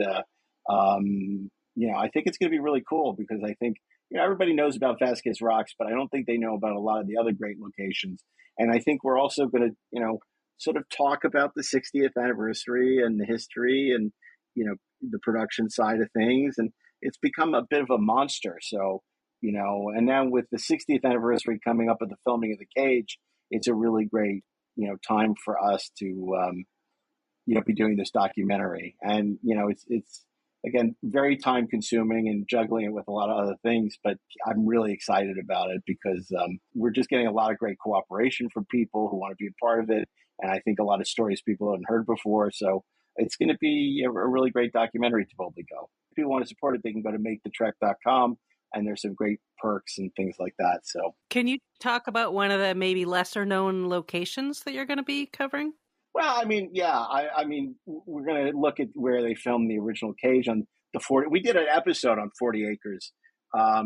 you know, I think it's going to be really cool because I think, you know, everybody knows about Vasquez Rocks, but I don't think they know about a lot of the other great locations. And I think we're also going to, you know, sort of talk about the 60th anniversary and the history and, you know, the production side of things. And it's become a bit of a monster. So, you know, and now with the 60th anniversary coming up at the filming of The Cage, it's a really great, you know, time for us to, you know, be doing this documentary. And, you know, it's again, very time consuming and juggling it with a lot of other things. But I'm really excited about it because we're just getting a lot of great cooperation from people who want to be a part of it. And I think a lot of stories people haven't heard before. So it's going to be a really great documentary to boldly go. If people want to support it, they can go to makethetrek.com. And there's some great perks and things like that. So, can you talk about one of the maybe lesser known locations that you're going to be covering? Well, I mean, yeah, I mean, we're going to look at where they filmed the original Cage on the 40. We did an episode on 40 Acres,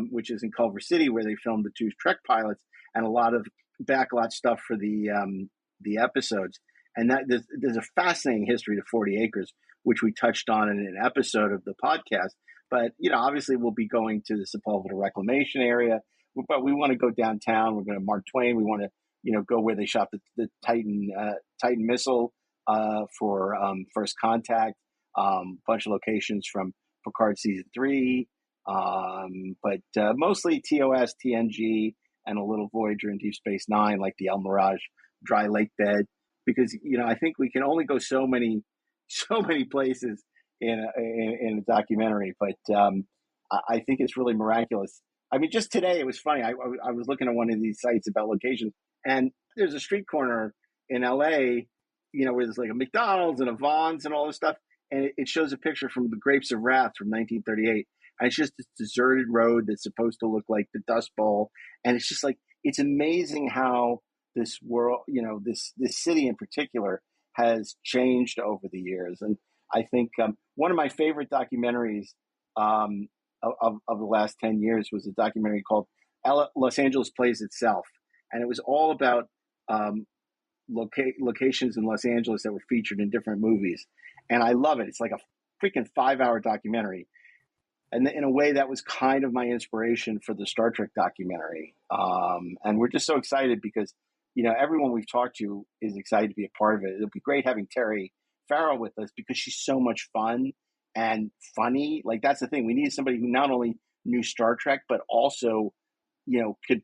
which is in Culver City, where they filmed the 2 Trek pilots and a lot of backlot stuff for the episodes. And that there's a fascinating history to 40 Acres, which we touched on in an episode of the podcast. But, obviously we'll be going to the Sepulveda Reclamation area, but we want to go downtown. We're going to Mark Twain. We want to, go where they shot the Titan missile for First Contact, bunch of locations from Picard season 3, but mostly TOS, TNG, and a little Voyager and Deep Space Nine, like the El Mirage dry lake bed, because I think we can only go so many places in a documentary, but I think it's really miraculous. I mean, just today it was funny. I was looking at one of these sites about locations, and there's a street corner in LA, where there's like a McDonald's and a Vons and all this stuff, and it shows a picture from the Grapes of Wrath from 1938, and it's just this deserted road that's supposed to look like the Dust Bowl, and it's just like, it's amazing how this world, this city in particular has changed over the years. And I think one of my favorite documentaries of the last 10 years was a documentary called Los Angeles Plays Itself. And it was all about locations in Los Angeles that were featured in different movies. And I love it. It's like a freaking 5-hour documentary. And in a way, that was kind of my inspiration for the Star Trek documentary. And we're just so excited because, everyone we've talked to is excited to be a part of it. It'll be great having Terry Farrell with us because she's so much fun and funny. Like, that's the thing. We need somebody who not only knew Star Trek, but also, could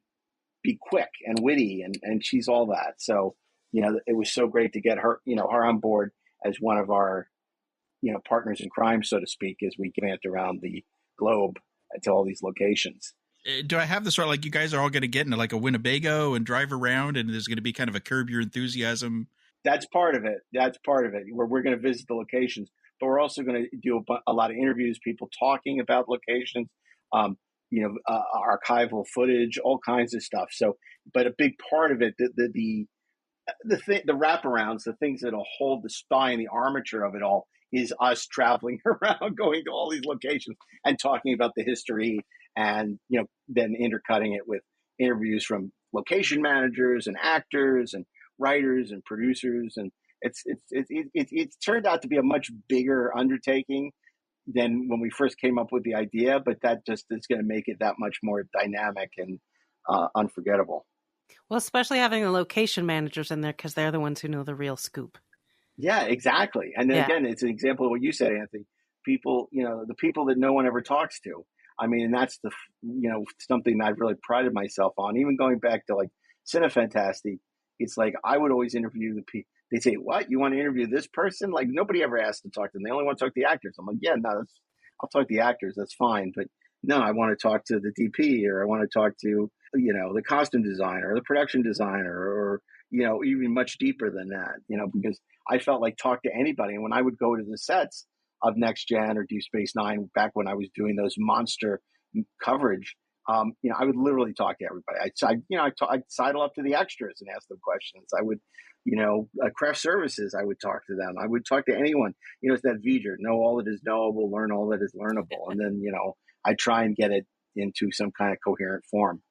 be quick and witty, and she's all that. So, it was so great to get her, her on board as one of our, partners in crime, so to speak, as we went around the globe to all these locations. Do I have this right? Like, you guys are all going to get into like a Winnebago and drive around, and there's going to be kind of a Curb Your Enthusiasm. That's part of it. We're going to visit the locations, but we're also going to do a lot of interviews, people talking about locations, archival footage, all kinds of stuff. So, but a big part of it, the wraparounds, the things that'll hold the spine, the armature of it all, is us traveling around, going to all these locations and talking about the history, and then intercutting it with interviews from location managers and actors and writers and producers. And it's turned out to be a much bigger undertaking than when we first came up with the idea, but that just is going to make it that much more dynamic and unforgettable. Well, especially having the location managers in there, because they're the ones who know the real scoop. Yeah, exactly. And then again, it's an example of what you said, Anthony. People, the people that no one ever talks to. I mean, and that's something that I've really prided myself on. Even going back to like Cinefantastic, it's like I would always interview the people. They say, "What? You want to interview this person?" Like, nobody ever asked to talk to them. They only want to talk to the actors. I'm like, "Yeah, no, I'll talk to the actors. That's fine." But no, I want to talk to the DP, or I want to talk to the costume designer or the production designer, or even much deeper than that. Because I felt like talk to anybody. And when I would go to the sets of Next Gen or Deep Space Nine, back when I was doing those monster coverage, I would literally talk to everybody. I'd sidle up to the extras and ask them questions. I would, craft services, I would talk to them. I would talk to anyone. It's that V'ger, know all that is knowable, learn all that is learnable. And then, I try and get it into some kind of coherent form.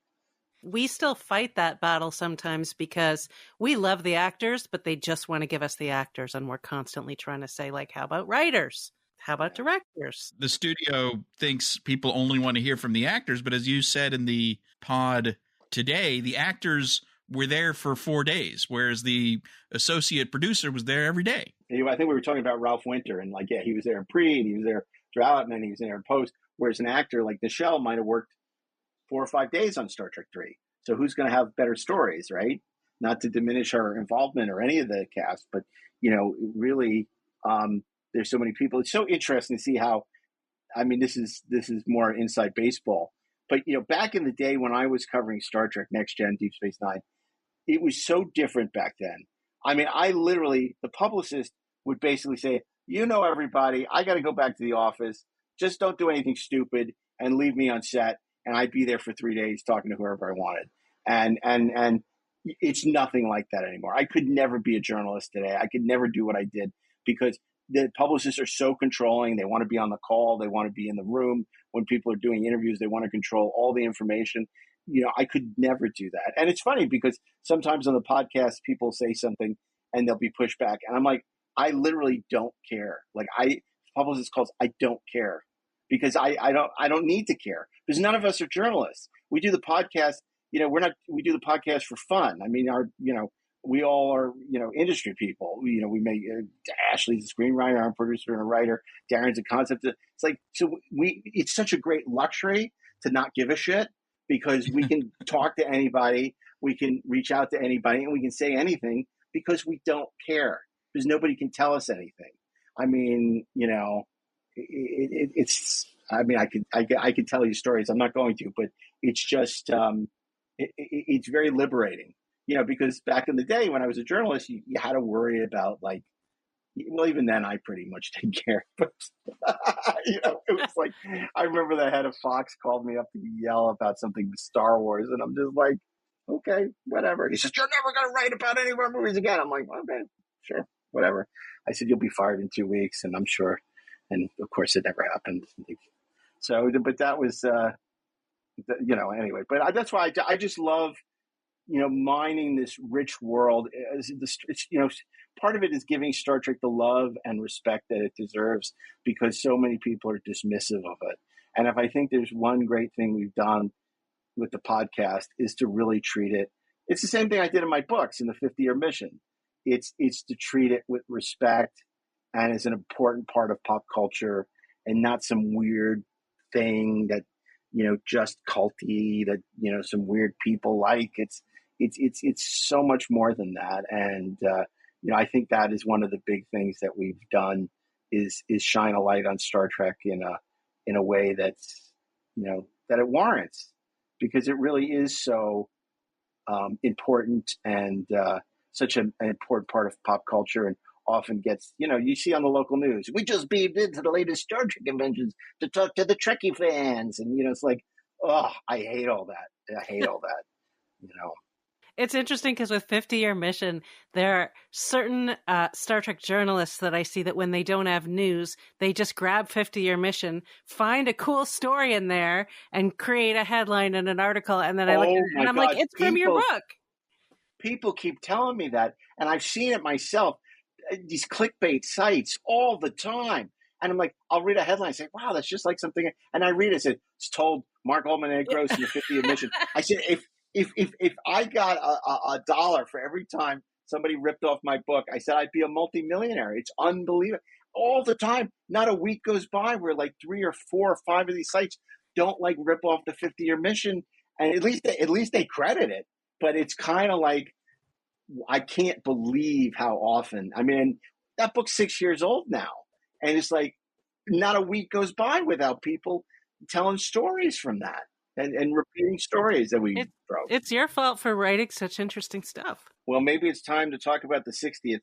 We still fight that battle sometimes because we love the actors, but they just want to give us the actors. And we're constantly trying to say, like, how about writers? How about directors? The studio thinks people only want to hear from the actors. But as you said in the pod today, the actors were there for 4 days, whereas the associate producer was there every day. I think we were talking about Ralph Winter, and he was there in pre, and he was there throughout, and then he was there in post. Whereas an actor like Nichelle might have worked 4 or 5 days on Star Trek 3. So who's going to have better stories, right? Not to diminish her involvement or any of the cast, but, really, there's so many people. It's so interesting to see how I mean, this is more inside baseball. But, back in the day when I was covering Star Trek, Next Gen, Deep Space Nine, it was so different back then. I mean, the publicist would basically say, everybody, I got to go back to the office. Just don't do anything stupid and leave me on set. And I'd be there for 3 days talking to whoever I wanted. And it's nothing like that anymore. I could never be a journalist today. I could never do what I did because the publicists are so controlling. They want to be on the call. They want to be in the room when people are doing interviews. They want to control all the information. I could never do that. And it's funny because sometimes on the podcast, people say something and there'll be pushback. And I'm like, I literally don't care. Like publicist calls, I don't care because I don't need to care because none of us are journalists. We do the podcast. We do the podcast for fun. I mean, we all are, industry people. We make Ashley's a screenwriter, I'm a producer and a writer. Darren's a concept. It's like, so it's such a great luxury to not give a shit because we can talk to anybody. We can reach out to anybody and we can say anything because we don't care because nobody can tell us anything. I mean, it's, I mean, I could tell you stories. I'm not going to, but it's just, it's very liberating. Because back in the day when I was a journalist, you had to worry about even then I pretty much didn't care. But, it was like, I remember the head of Fox called me up to yell about something with Star Wars. And I'm just like, okay, whatever. He says, you're never going to write about any of our movies again. I'm like, okay, sure, whatever. I said, you'll be fired in 2 weeks. And I'm sure. And of course it never happened. So, but that was, anyway, but that's why I just love, mining this rich world. Part of it is giving Star Trek the love and respect that it deserves because so many people are dismissive of it. And if I think there's one great thing we've done with the podcast is to really treat it. It's the same thing I did in my books in the 50-year mission. It's to treat it with respect and as an important part of pop culture and not some weird thing that, just culty that, some weird people like. It's so much more than that. And, I think that is one of the big things that we've done is shine a light on Star Trek in a way that's, that it warrants because it really is so important and such an important part of pop culture and often gets, you see on the local news, we just beamed into the latest Star Trek conventions to talk to the Trekkie fans. And, it's like, oh, I hate all that. I hate all that, It's interesting because with 50-year mission, there are certain Star Trek journalists that I see that when they don't have news, they just grab 50-year mission, find a cool story in there, and create a headline and an article. And then I look at it and I'm like, it's from your book. People keep telling me that, and I've seen it myself. These clickbait sites all the time. And I'm like, I'll read a headline and say, wow, that's just like something. And I read it, it said, it's told Mark Altman and Ed Gross in the 50th mission. I said, if I got a $1 for every time somebody ripped off my book, I said I'd be a multimillionaire. It's unbelievable. All the time, not a week goes by where 3 or 4 or 5 of these sites don't rip off the 50-year mission. And at least they credit it. But it's kind of like, I can't believe how often. I mean, that book's 6 years old now. And it's like not a week goes by without people telling stories from that and repeating stories that we wrote. It's your fault for writing such interesting stuff. Well, maybe it's time to talk about the 60-year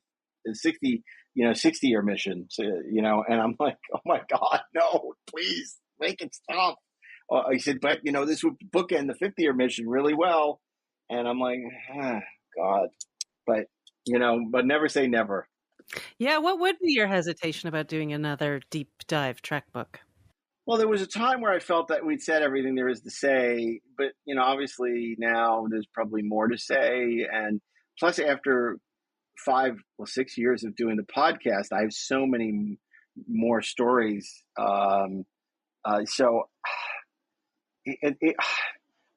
mission. So, and I'm like, oh my God, no, please make it stop. He said, but this would bookend the 50-year mission really well. And I'm like, God. But, but never say never. Yeah, what would be your hesitation about doing another deep dive Trek book? Well, there was a time where I felt that we'd said everything there is to say, but, obviously now there's probably more to say. And plus, after 6 years of doing the podcast, I have so many more stories. So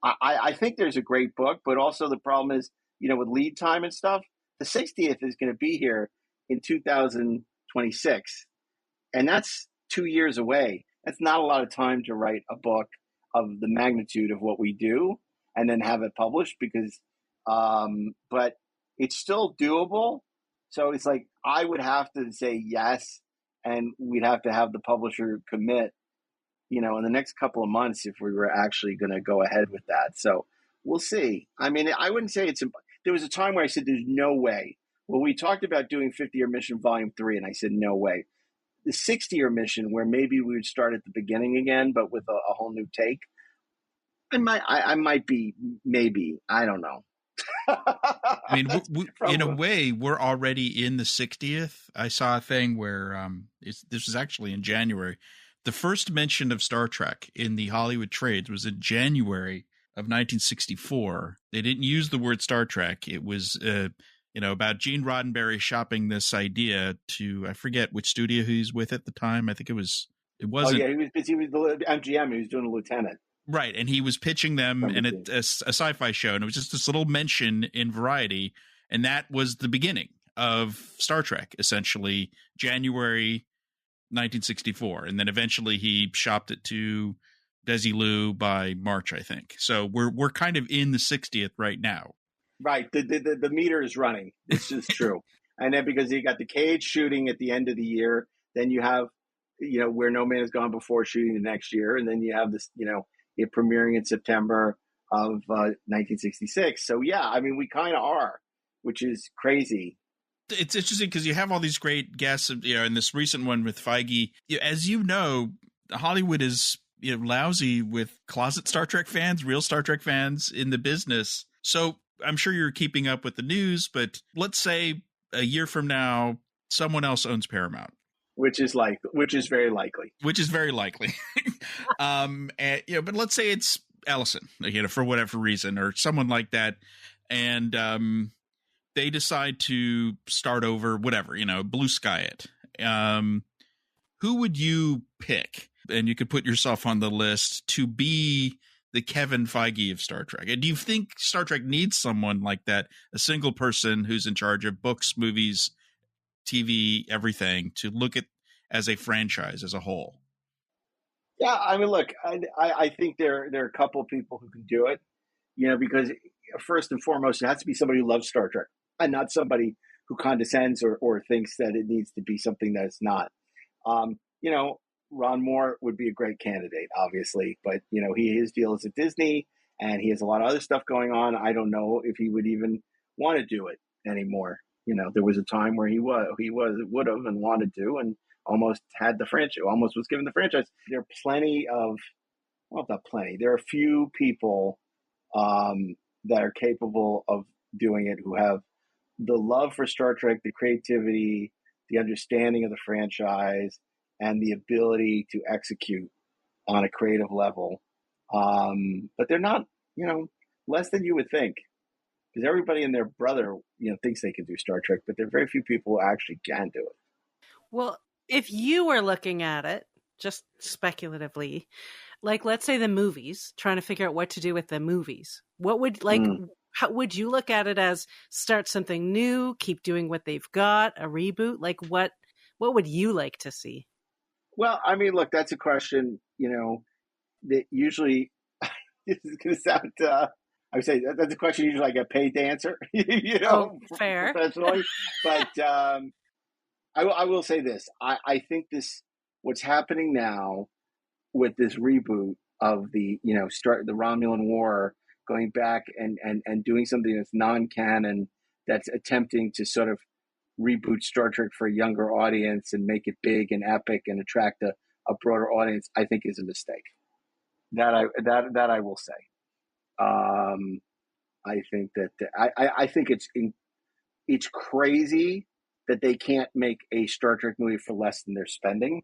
I think there's a great book, but also the problem is, with lead time and stuff, the 60th is going to be here in 2026. And that's 2 years away. That's not a lot of time to write a book of the magnitude of what we do and then have it published because, but it's still doable. So it's like, I would have to say yes, and we'd have to have the publisher commit in the next couple of months if we were actually going to go ahead with that. So we'll see. I mean, I wouldn't say there was a time where I said there's no way. Well, we talked about doing 50-year mission volume 3, and I said no way. The 60-year mission, where maybe we would start at the beginning again, but with a whole new take. I might be, maybe, I don't know. I mean, in a way, we're already in the 60th. I saw a thing where this was actually in January. The first mention of Star Trek in the Hollywood trades was in January of 1964. They didn't use the word Star Trek. It was, about Gene Roddenberry shopping this idea to, I forget which studio he was with at the time. I think it wasn't. Oh, yeah, he was the MGM. He was doing a lieutenant. Right, and he was pitching them in a sci-fi show, and it was just this little mention in Variety, and that was the beginning of Star Trek, essentially, January 1964, and then eventually he shopped it to Desilu by March, I think. So we're kind of in the 60th right now. Right, the meter is running. This is true, and then because you got the Cage shooting at the end of the year, then you have Where No Man Has Gone Before shooting the next year, and then you have this it premiering in September of 1966. So, yeah, I mean, we kind of are, which is crazy. It's interesting because you have all these great guests, in this recent one with Feige. As you know, Hollywood is lousy with closet Star Trek fans, real Star Trek fans in the business. So I'm sure you're keeping up with the news, but let's say a year from now, someone else owns Paramount. Which is very likely. But let's say it's Ellison, for whatever reason, or someone like that, and they decide to start over, whatever, blue sky it. Who would you pick? And you could put yourself on the list to be the Kevin Feige of Star Trek. And do you think Star Trek needs someone like that, a single person who's in charge of books, movies, TV, everything, to look at as a franchise as a whole? Yeah, I mean, look, I think there are a couple of people who can do it, because first and foremost, it has to be somebody who loves Star Trek and not somebody who condescends or thinks that it needs to be something that it's not. Ron Moore would be a great candidate, obviously, but his deal is at Disney and he has a lot of other stuff going on. I don't know if he would even want to do it anymore. There was a time where he would have and wanted to, and almost had the franchise, almost was given the franchise. There are plenty of, well, not plenty. There are a few people that are capable of doing it, who have the love for Star Trek, the creativity, the understanding of the franchise, and the ability to execute on a creative level. But they're not, less than you would think. Because everybody and their brother, thinks they can do Star Trek, but there are very few people who actually can do it. Well, if you were looking at it, just speculatively, like let's say the movies, trying to figure out what to do with the movies, what would how would you look at it? As start something new, keep doing what they've got, a reboot? Like what would you like to see? Well, I mean, look, that's a question, that usually this is going to sound. I would say that's a question usually I get paid to answer, fair. Professionally. But I will say this. I think what's happening now with this reboot of the, start the Romulan War, going back and doing something that's non-canon, that's attempting to sort of reboot Star Trek for a younger audience and make it big and epic and attract a broader audience, I think is a mistake. That I will say. I think that I think it's crazy that they can't make a Star Trek movie for less than they're spending.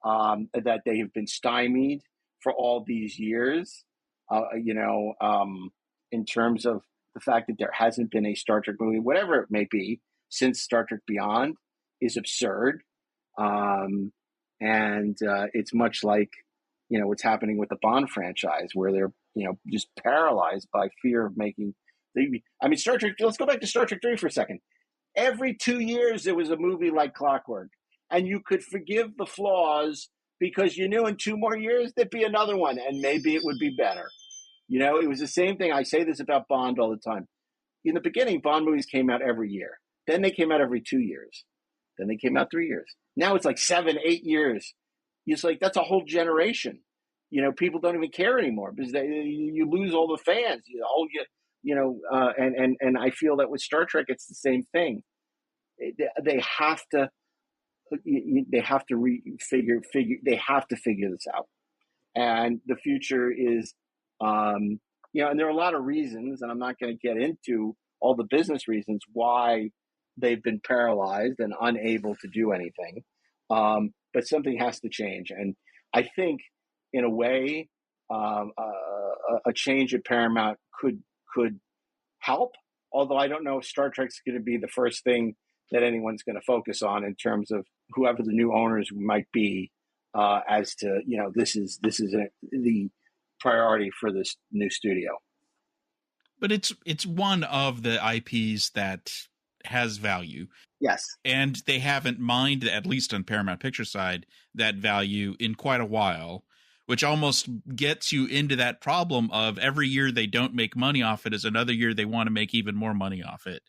That they have been stymied for all these years. In terms of the fact that there hasn't been a Star Trek movie, whatever it may be, since Star Trek Beyond, is absurd. And it's much like, what's happening with the Bond franchise, where they're, just paralyzed by fear of making. Star Trek. Let's go back to Star Trek 3 for a second. Every 2 years there was a movie like clockwork, and you could forgive the flaws because you knew in 2 more years there'd be another one, and maybe it would be better. It was the same thing. I say this about Bond all the time. In the beginning, Bond movies came out every year. Then they came out every 2 years. Then they came out 3 years. Now it's like 7, 8 years. It's like that's a whole generation. people don't even care anymore because you lose all the fans. And I feel that with Star Trek, it's the same thing. They have to figure this out. And the future is, and there are a lot of reasons, and I'm not going to get into all the business reasons why they've been paralyzed and unable to do anything. But something has to change. And I think, in a way, a change at Paramount could help. Although I don't know if Star Trek's going to be the first thing that anyone's going to focus on in terms of whoever the new owners might be, as to this is the priority for this new studio. But it's one of the IPs that has value. Yes. And they haven't mined, at least on Paramount Picture side, that value in quite a while, which almost gets you into that problem of every year they don't make money off it is another year they want to make even more money off it.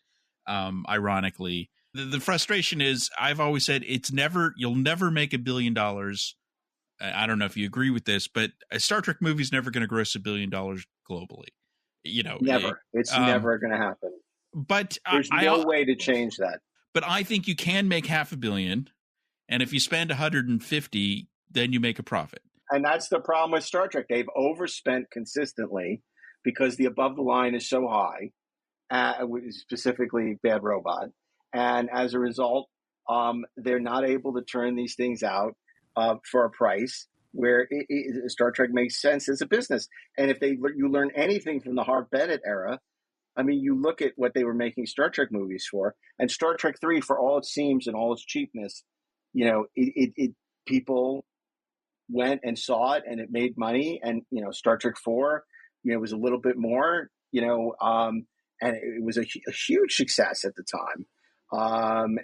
Ironically, the frustration is, I've always said, you'll never make $1 billion. I don't know if you agree with this, but a Star Trek movie is never going to gross $1 billion globally. Never. It's never going to happen. But there's no way to change that. But I think you can make $500 million, and if you spend 150, then you make a profit. And that's the problem with Star Trek. They've overspent consistently because the above the line is so high, specifically Bad Robot. And as a result, they're not able to turn these things out for a price where Star Trek makes sense as a business. And if you learn anything from the Harv Bennett era, I mean, you look at what they were making Star Trek movies for, and Star Trek 3, for all its seams and all its cheapness, people went and saw it, and it made money. And Star Trek 4, was a little bit more, and it was a huge success at the time,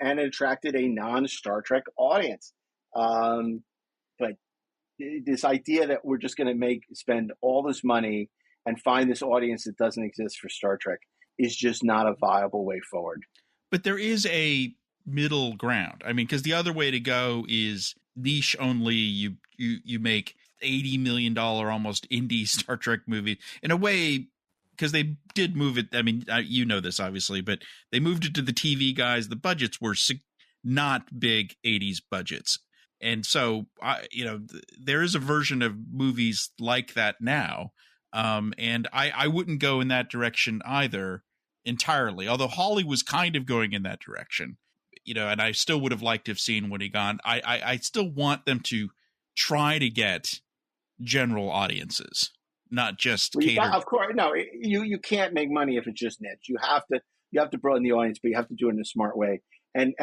and it attracted a non-Star Trek audience. But this idea that we're just going to spend all this money and find this audience that doesn't exist for Star Trek is just not a viable way forward. But there is a middle ground. I mean, because the other way to go is niche only. You make $80 million almost indie Star Trek movie in a way, because they did move it. I mean, you know this obviously, but they moved it to the TV guys. The budgets were not big 80s budgets. And so, there is a version of movies like that now. And I wouldn't go in that direction either entirely, although Hawley was kind of going in that direction, and I still would have liked to have seen When He Gone. I still want them to try to get general audiences, not just cater. Of course, no, you can't make money if it's just niche. You have to broaden the audience, but you have to do it in a smart way. And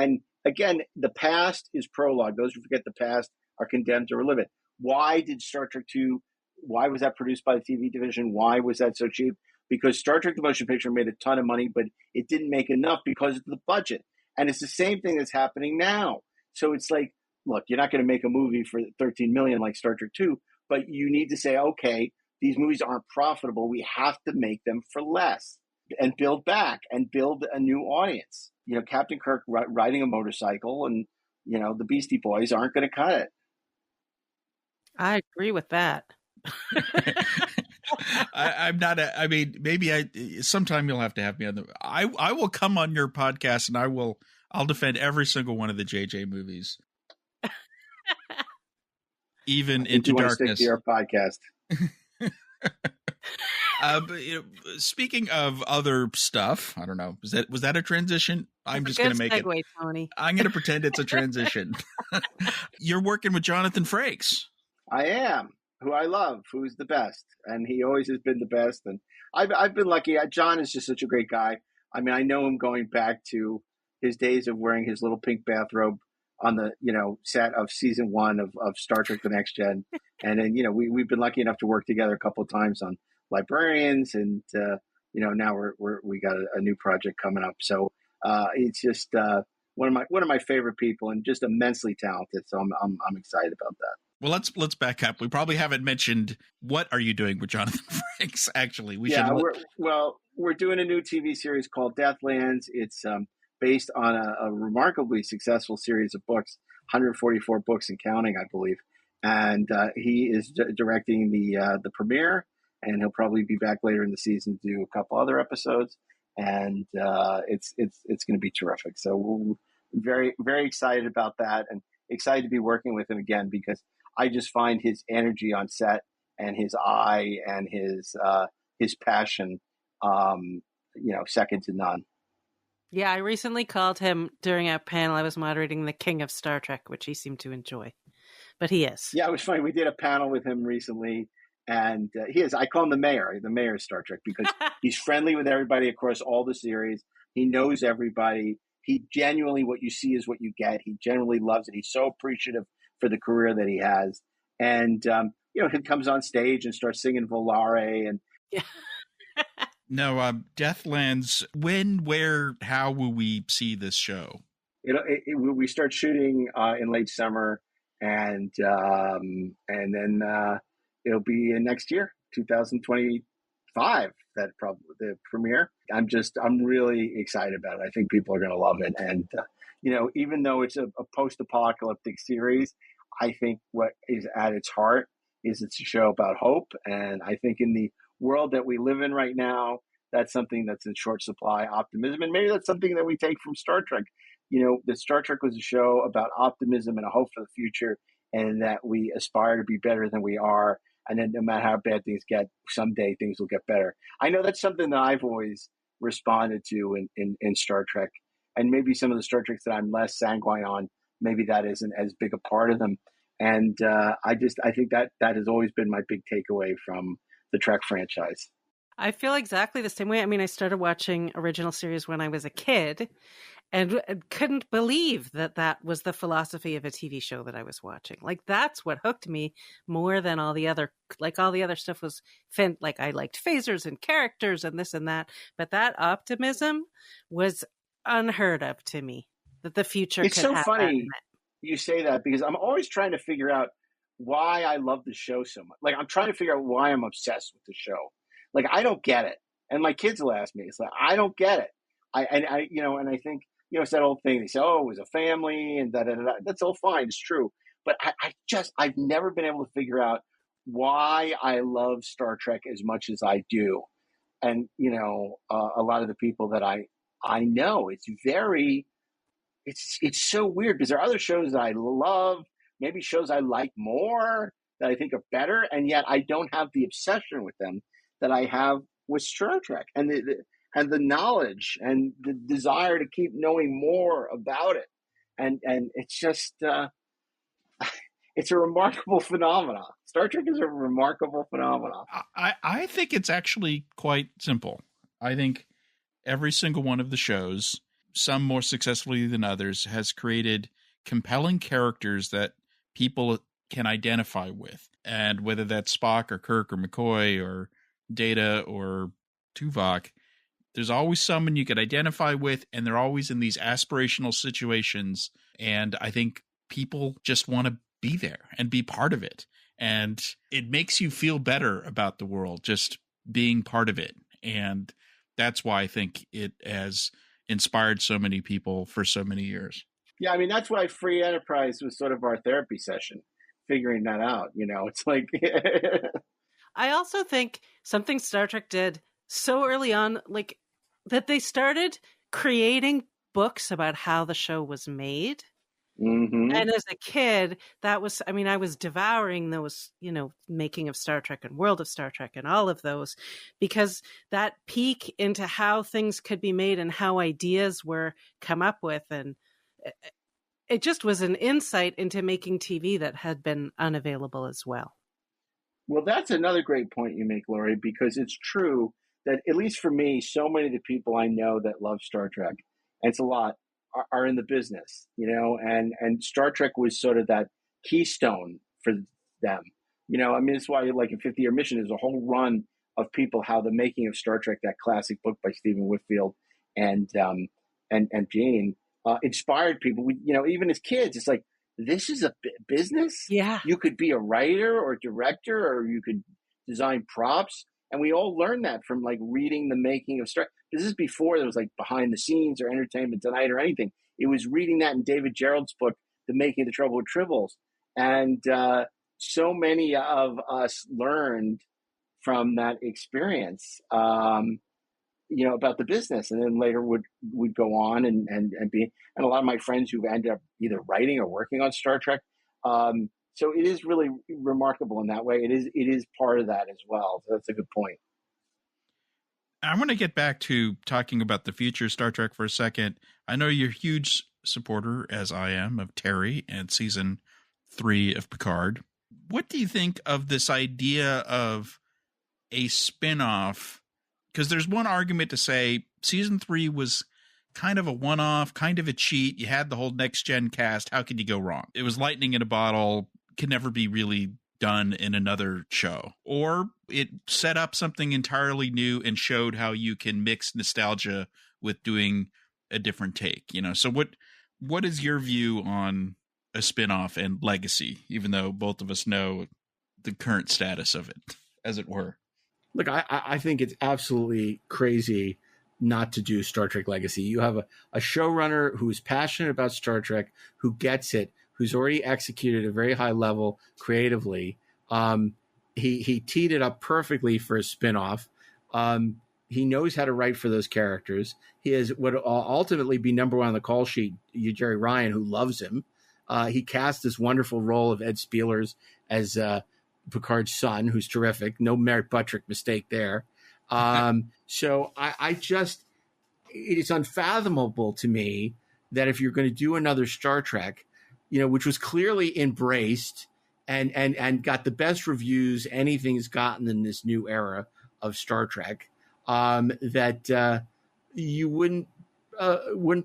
again, the past is prologue. Those who forget the past are condemned to relive it. Why did Star Trek 2? Why was that produced by the TV division? Why was that so cheap? Because Star Trek the Motion Picture made a ton of money, but it didn't make enough because of the budget. And it's the same thing that's happening now. So it's like, look, you're not going to make a movie for $13 million like Star Trek 2, but you need to say, okay, these movies aren't profitable. We have to make them for less and build back and build a new audience. Captain Kirk riding a motorcycle and, the Beastie Boys aren't going to cut it. I agree with that. I'm not. Maybe sometime you'll have to have me on I will come on your podcast and I'll defend every single one of the JJ movies, even Into Darkness. Stick to your podcast. But, speaking of other stuff, I don't know. Was that a transition? I'm just going to make segue, Tony. I'm going to pretend it's a transition. You're working with Jonathan Frakes. I am. Who I love, who's the best, and he always has been the best. And I've been lucky. John is just such a great guy. I mean, I know him going back to his days of wearing his little pink bathrobe on the set of season 1 of Star Trek: The Next Gen, and then we've been lucky enough to work together a couple of times on Librarians, and now we got a new project coming up. So it's just one of my favorite people, and just immensely talented. So I'm excited about that. Well, let's back up. We probably haven't mentioned, what are you doing with Jonathan Frakes? Actually, we're doing a new TV series called Deathlands. It's based on a remarkably successful series of books, 144 books and counting, I believe. and he is directing the premiere, and he'll probably be back later in the season to do a couple other episodes, and it's going to be terrific. So we're very, very excited about that, and excited to be working with him again, because I just find his energy on set and his eye and his passion, second to none. Yeah, I recently called him during a panel I was moderating, the King of Star Trek, which he seemed to enjoy. But he is. Yeah, it was funny. We did a panel with him recently, and he is. I call him the mayor of Star Trek, because he's friendly with everybody across all the series. He knows everybody. He genuinely, what you see is what you get. He generally loves it. He's so appreciative for the career that he has. And, he comes on stage and starts singing Volare. And yeah. No, Deathlands, when, where, how will we see this show? We start shooting in late summer, and then it'll be next year, 2025, that probably the premiere. I'm really excited about it. I think people are going to love it. And, even though it's a post-apocalyptic series, I think what is at its heart is it's a show about hope. And I think in the world that we live in right now, that's something that's in short supply, optimism. And maybe that's something that we take from Star Trek. That Star Trek was a show about optimism and a hope for the future, and that we aspire to be better than we are. And then no matter how bad things get, someday things will get better. I know that's something that I've always responded to in Star Trek. And maybe some of the Star Treks that I'm less sanguine on, maybe that isn't as big a part of them. And I think that has always been my big takeaway from the Trek franchise. I feel exactly the same way. I mean, I started watching original series when I was a kid, and couldn't believe that was the philosophy of a TV show that I was watching. Like, that's what hooked me more than all the other stuff was like, I liked phasers and characters and this and that, but that optimism was unheard of to me, that the future it's could so have funny you say that, because I'm always trying to figure out why I love the show so much. Like, I'm trying to figure out why I'm obsessed with the show. Like, I don't get it. And my kids will ask me, it's like, I don't get it. I think, it's that old thing. They say, oh, it was a family and da, da, da, da. That's all fine. It's true. But I've never been able to figure out why I love Star Trek as much as I do. And, a lot of the people that I know, it's so weird, because there are other shows that I love, maybe shows I like more, that I think are better. And yet I don't have the obsession with them that I have with Star Trek, and the knowledge and the desire to keep knowing more about it. And it's just, it's a remarkable phenomenon. Star Trek is a remarkable phenomenon. I think it's actually quite simple. I think every single one of the shows, some more successfully than others, has created compelling characters that people can identify with. And whether that's Spock or Kirk or McCoy or Data or Tuvok, there's always someone you could identify with, and they're always in these aspirational situations. And I think people just want to be there and be part of it. And it makes you feel better about the world, just being part of it. And that's why I think it has inspired so many people for so many years. Yeah, I mean, that's why Free Enterprise was sort of our therapy session, figuring that out. It's like... I also think something Star Trek did so early on, like, that they started creating books about how the show was made. Mm-hmm. And as a kid, I was devouring those, Making of Star Trek and World of Star Trek and all of those, because that peek into how things could be made and how ideas were come up with. And it just was an insight into making TV that had been unavailable as well. Well, that's another great point you make, Laurie, because it's true that, at least for me, so many of the people I know that love Star Trek, and it's a lot, are in the business, and Star Trek was sort of that keystone for them. It's why, like, in 50 Year Mission, there's a whole run of people, how the Making of Star Trek, that classic book by Stephen Whitfield and Gene, inspired people. Even as kids, it's like, this is a business. Yeah. You could be a writer or director, or you could design props. And we all learned that from, like, reading the Making of Star. This is before there was, like, Behind the Scenes or Entertainment Tonight or anything. It was reading that in David Gerald's book, The Making of the Trouble with Tribbles. And so many of us learned from that experience, about the business, and then later would go on and be, and a lot of my friends who ended up either writing or working on Star Trek. So it is really remarkable in that way. It is part of that as well. So that's a good point. I want to get back to talking about the future of Star Trek for a second. I know you're a huge supporter, as I am, of Terry and season 3 of Picard. What do you think of this idea of a spin-off? Because there's one argument to say season 3 was kind of a one-off, kind of a cheat. You had the whole next-gen cast. How could you go wrong? It was lightning in a bottle, can never be really done in another show. Or it set up something entirely new and showed how you can mix nostalgia with doing a different take. So what is your view on a spin-off and legacy, even though both of us know the current status of it, as it were? Look, I think it's absolutely crazy not to do Star Trek Legacy. You have a showrunner who's passionate about Star Trek, who gets it, who's already executed at a very high level creatively. He teed it up perfectly for a spinoff. He knows how to write for those characters. He has what will ultimately be number one on the call sheet, Jerry Ryan, who loves him. He cast this wonderful role of Ed Spielers as Picard's son, who's terrific. No Merritt Buttrick mistake there. So I just, it's unfathomable to me that if you're going to do another Star Trek, which was clearly embraced and got the best reviews anything's gotten in this new era of Star Trek, that you wouldn't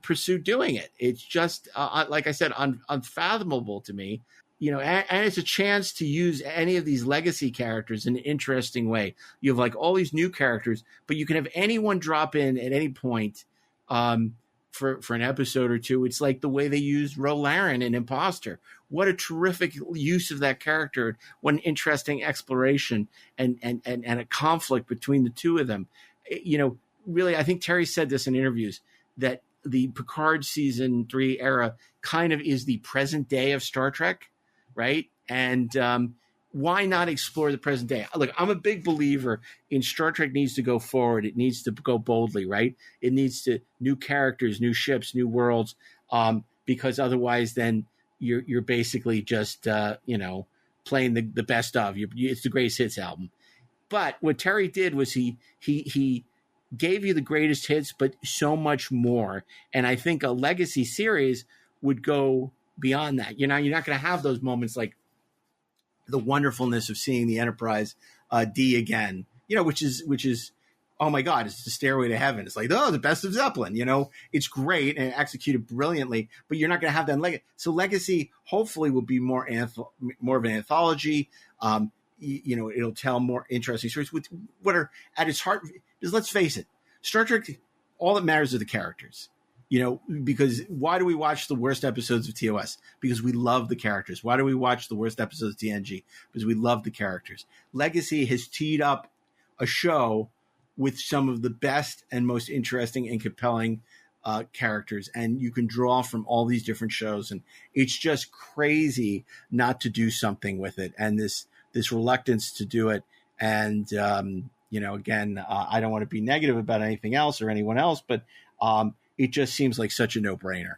pursue doing it. It's just, like I said, unfathomable to me. And it's a chance to use any of these legacy characters in an interesting way. You have like all these new characters, but you can have anyone drop in at any point for an episode or two. It's like the way they used Ro Laren in Imposter. What a terrific use of that character. What an interesting exploration and a conflict between the two of them. Really, I think Terry said this in interviews, that the Picard season 3 era kind of is the present day of Star Trek. Right. And why not explore the present day? Look, I'm a big believer in Star Trek needs to go forward. It needs to go boldly. Right. It needs to new characters, new ships, new worlds, because otherwise then you're basically just, playing the best of. It's the greatest hits album. But what Terry did was he gave you the greatest hits, but so much more. And I think a legacy series would go beyond that. You're not going to have those moments like the wonderfulness of seeing the Enterprise D again, which is, oh my God, it's the stairway to heaven. It's like, the best of Zeppelin, it's great and executed brilliantly, but you're not going to have that in Legacy. So Legacy hopefully will be more of an anthology. It'll tell more interesting stories with what are at its heart. Because let's face it, Star Trek, all that matters are the characters. Because why do we watch the worst episodes of TOS? Because we love the characters. Why do we watch the worst episodes of TNG? Because we love the characters. Legacy has teed up a show with some of the best and most interesting and compelling characters. And you can draw from all these different shows. And it's just crazy not to do something with it. And this reluctance to do it. And, again, I don't want to be negative about anything else or anyone else, but it just seems like such a no-brainer.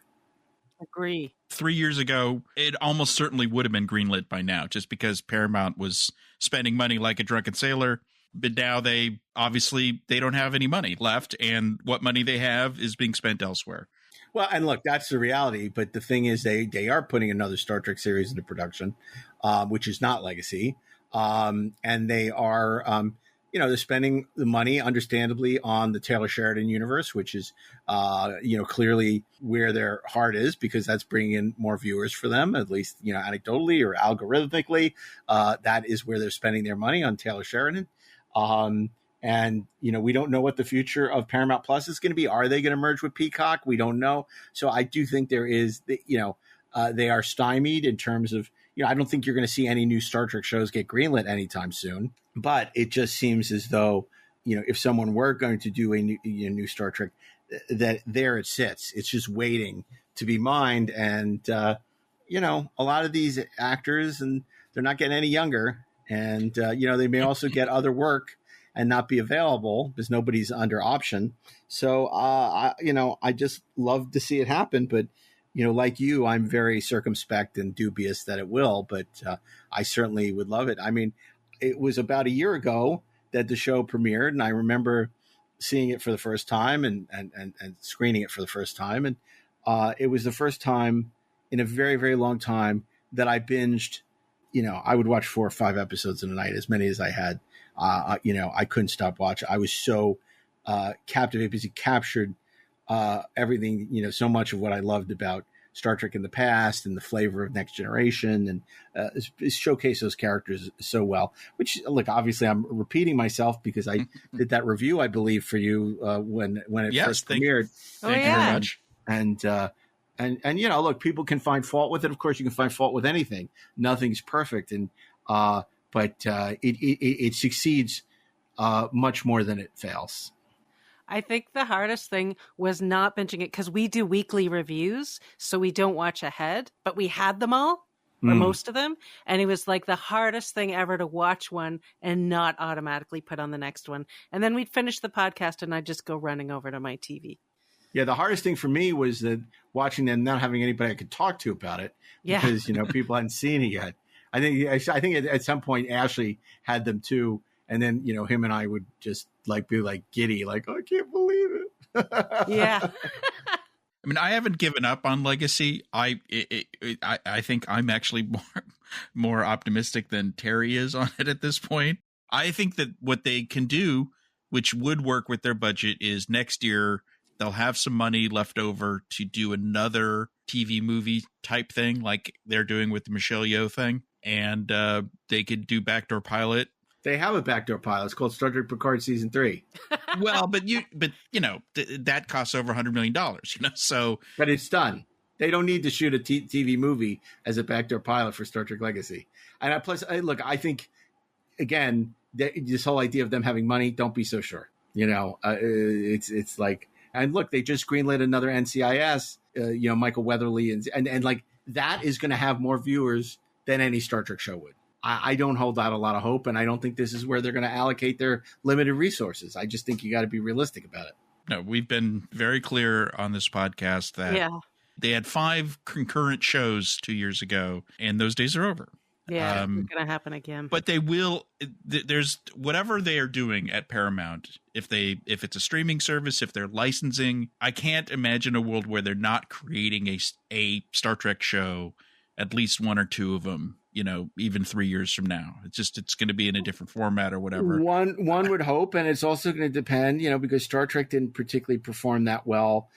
Agree. 3 years ago, it almost certainly would have been greenlit by now, just because Paramount was spending money like a drunken sailor. But now they don't have any money left, and what money they have is being spent elsewhere. Well, and look, that's the reality. But the thing is, they are putting another Star Trek series into production, which is not Legacy, and they are. They're spending the money, understandably, on the Taylor Sheridan universe, which is, clearly where their heart is, because that's bringing in more viewers for them, at least, anecdotally or algorithmically. That is where they're spending their money, on Taylor Sheridan. And we don't know what the future of Paramount Plus is going to be. Are they going to merge with Peacock? We don't know. So I do think there is, they are stymied in terms of, I don't think you're going to see any new Star Trek shows get greenlit anytime soon. But it just seems as though, if someone were going to do a new Star Trek, that there it sits. It's just waiting to be mined. And, a lot of these actors and they're not getting any younger. And, they may also get other work and not be available because nobody's under option. So, I just love to see it happen. But, like you, I'm very circumspect and dubious that it will. But I certainly would love it. I mean, it was about a year ago that the show premiered, and I remember seeing it for the first time and screening it for the first time. And it was the first time in a very, very long time that I binged. I would watch 4 or 5 episodes in a night, as many as I had. I couldn't stop watching. I was so captivated because it captured everything, so much of what I loved about Star Trek in the past and the flavor of Next Generation, and it showcased those characters so well. Which, look, obviously I'm repeating myself because I did that review, I believe, for you when it first premiered. Thank you very much. And look, people can find fault with it. Of course, you can find fault with anything. Nothing's perfect, but it succeeds much more than it fails. I think the hardest thing was not binging it because we do weekly reviews, so we don't watch ahead, but we had them all, or most of them, and it was like the hardest thing ever to watch one and not automatically put on the next one. And then we'd finish the podcast and I'd just go running over to my TV. Yeah, the hardest thing for me was that watching them, not having anybody I could talk to about it because, people hadn't seen it yet. I think at some point Ashley had them too. And then, him and I would just be giddy, oh, I can't believe it. Yeah. I mean, I haven't given up on Legacy. I think I'm actually more optimistic than Terry is on it at this point. I think that what they can do, which would work with their budget, is next year they'll have some money left over to do another TV movie type thing like they're doing with the Michelle Yeoh thing. And they could do backdoor pilot. They have a backdoor pilot. It's called Star Trek Picard Season 3. Well, but that costs over $100 million, so. But it's done. They don't need to shoot a TV movie as a backdoor pilot for Star Trek Legacy. And I think, again, this whole idea of them having money, don't be so sure. It's like, and look, they just greenlit another NCIS, Michael Weatherly, and like that is going to have more viewers than any Star Trek show would. I don't hold out a lot of hope, and I don't think this is where they're going to allocate their limited resources. I just think you got to be realistic about it. No, we've been very clear on this podcast that they had 5 concurrent shows 2 years ago, and those days are over. Yeah, it's going to happen again. But they will. There's whatever they are doing at Paramount. If it's a streaming service, if they're licensing, I can't imagine a world where they're not creating a Star Trek show, at least 1 or 2 of them. Even 3 years from now, it's going to be in a different format or whatever. One would hope, and it's also going to depend, because Star Trek didn't particularly perform that well,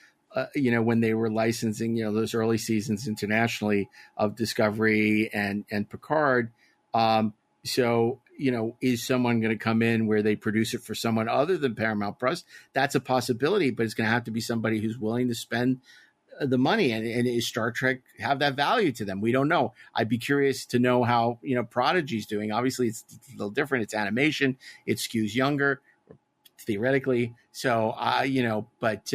when they were licensing, those early seasons internationally of Discovery and Picard. So, is someone going to come in where they produce it for someone other than Paramount Plus? That's a possibility, but it's going to have to be somebody who's willing to spend the money, and is Star Trek have that value to them? We don't know. I'd be curious to know how Prodigy's doing. Obviously, it's a little different. It's animation. It skews younger, theoretically. So, but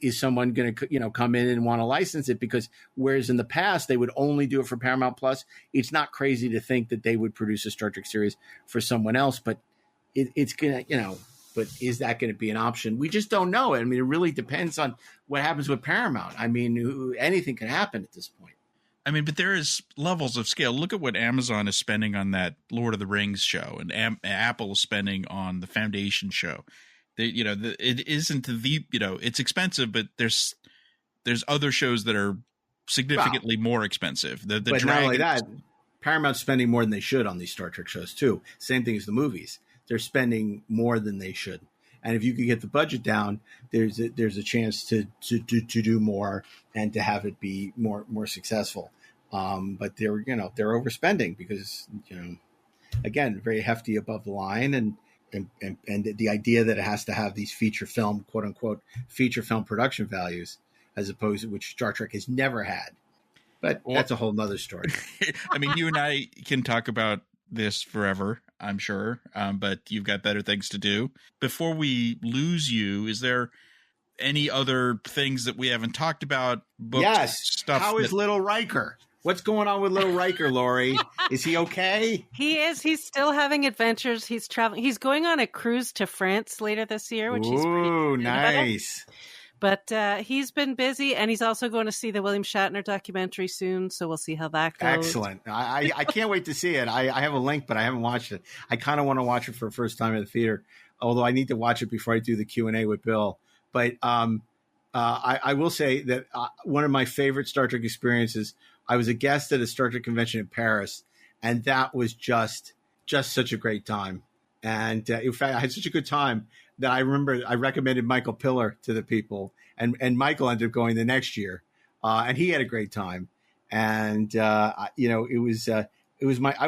is someone going to come in and want to license it? Because whereas in the past they would only do it for Paramount Plus, it's not crazy to think that they would produce a Star Trek series for someone else. But it's gonna, But is that going to be an option? We just don't know. I mean, it really depends on what happens with Paramount. I mean, anything can happen at this point. I mean, but there is levels of scale. Look at what Amazon is spending on that Lord of the Rings show, and Apple is spending on the Foundation show. It isn't it's expensive, but there's other shows that are significantly more expensive. But not only that, Paramount's spending more than they should on these Star Trek shows too. Same thing as the movies. They're spending more than they should. And if you could get the budget down, there's a chance to do more and to have it be more successful. But they're overspending because, again, very hefty above the line and the idea that it has to have these feature film, quote unquote, feature film production values, as opposed to which Star Trek has never had. But that's a whole nother story. I mean, you and I can talk about this forever, I'm sure, but you've got better things to do. Before we lose you, is there any other things that we haven't talked about? Books, yes. Stuff. How is Little Riker? What's going on with little Riker, Laurie? Is he okay? He is. He's still having adventures. He's traveling. He's going on a cruise to France later this year, which he's pretty excited nice. about. But he's been busy, and he's also going to see the William Shatner documentary soon, so we'll see how that goes. Excellent. I can't wait to see it. I have a link, but I haven't watched it. I kind of want to watch it for the first time in the theater, although I need to watch it before I do the Q&A with Bill. But I will say that one of my favorite Star Trek experiences, I was a guest at a Star Trek convention in Paris, and that was just such a great time. And in fact, I had such a good time that I remember I recommended Michael Piller to the people, and Michael ended up going the next year, and he had a great time. And it was I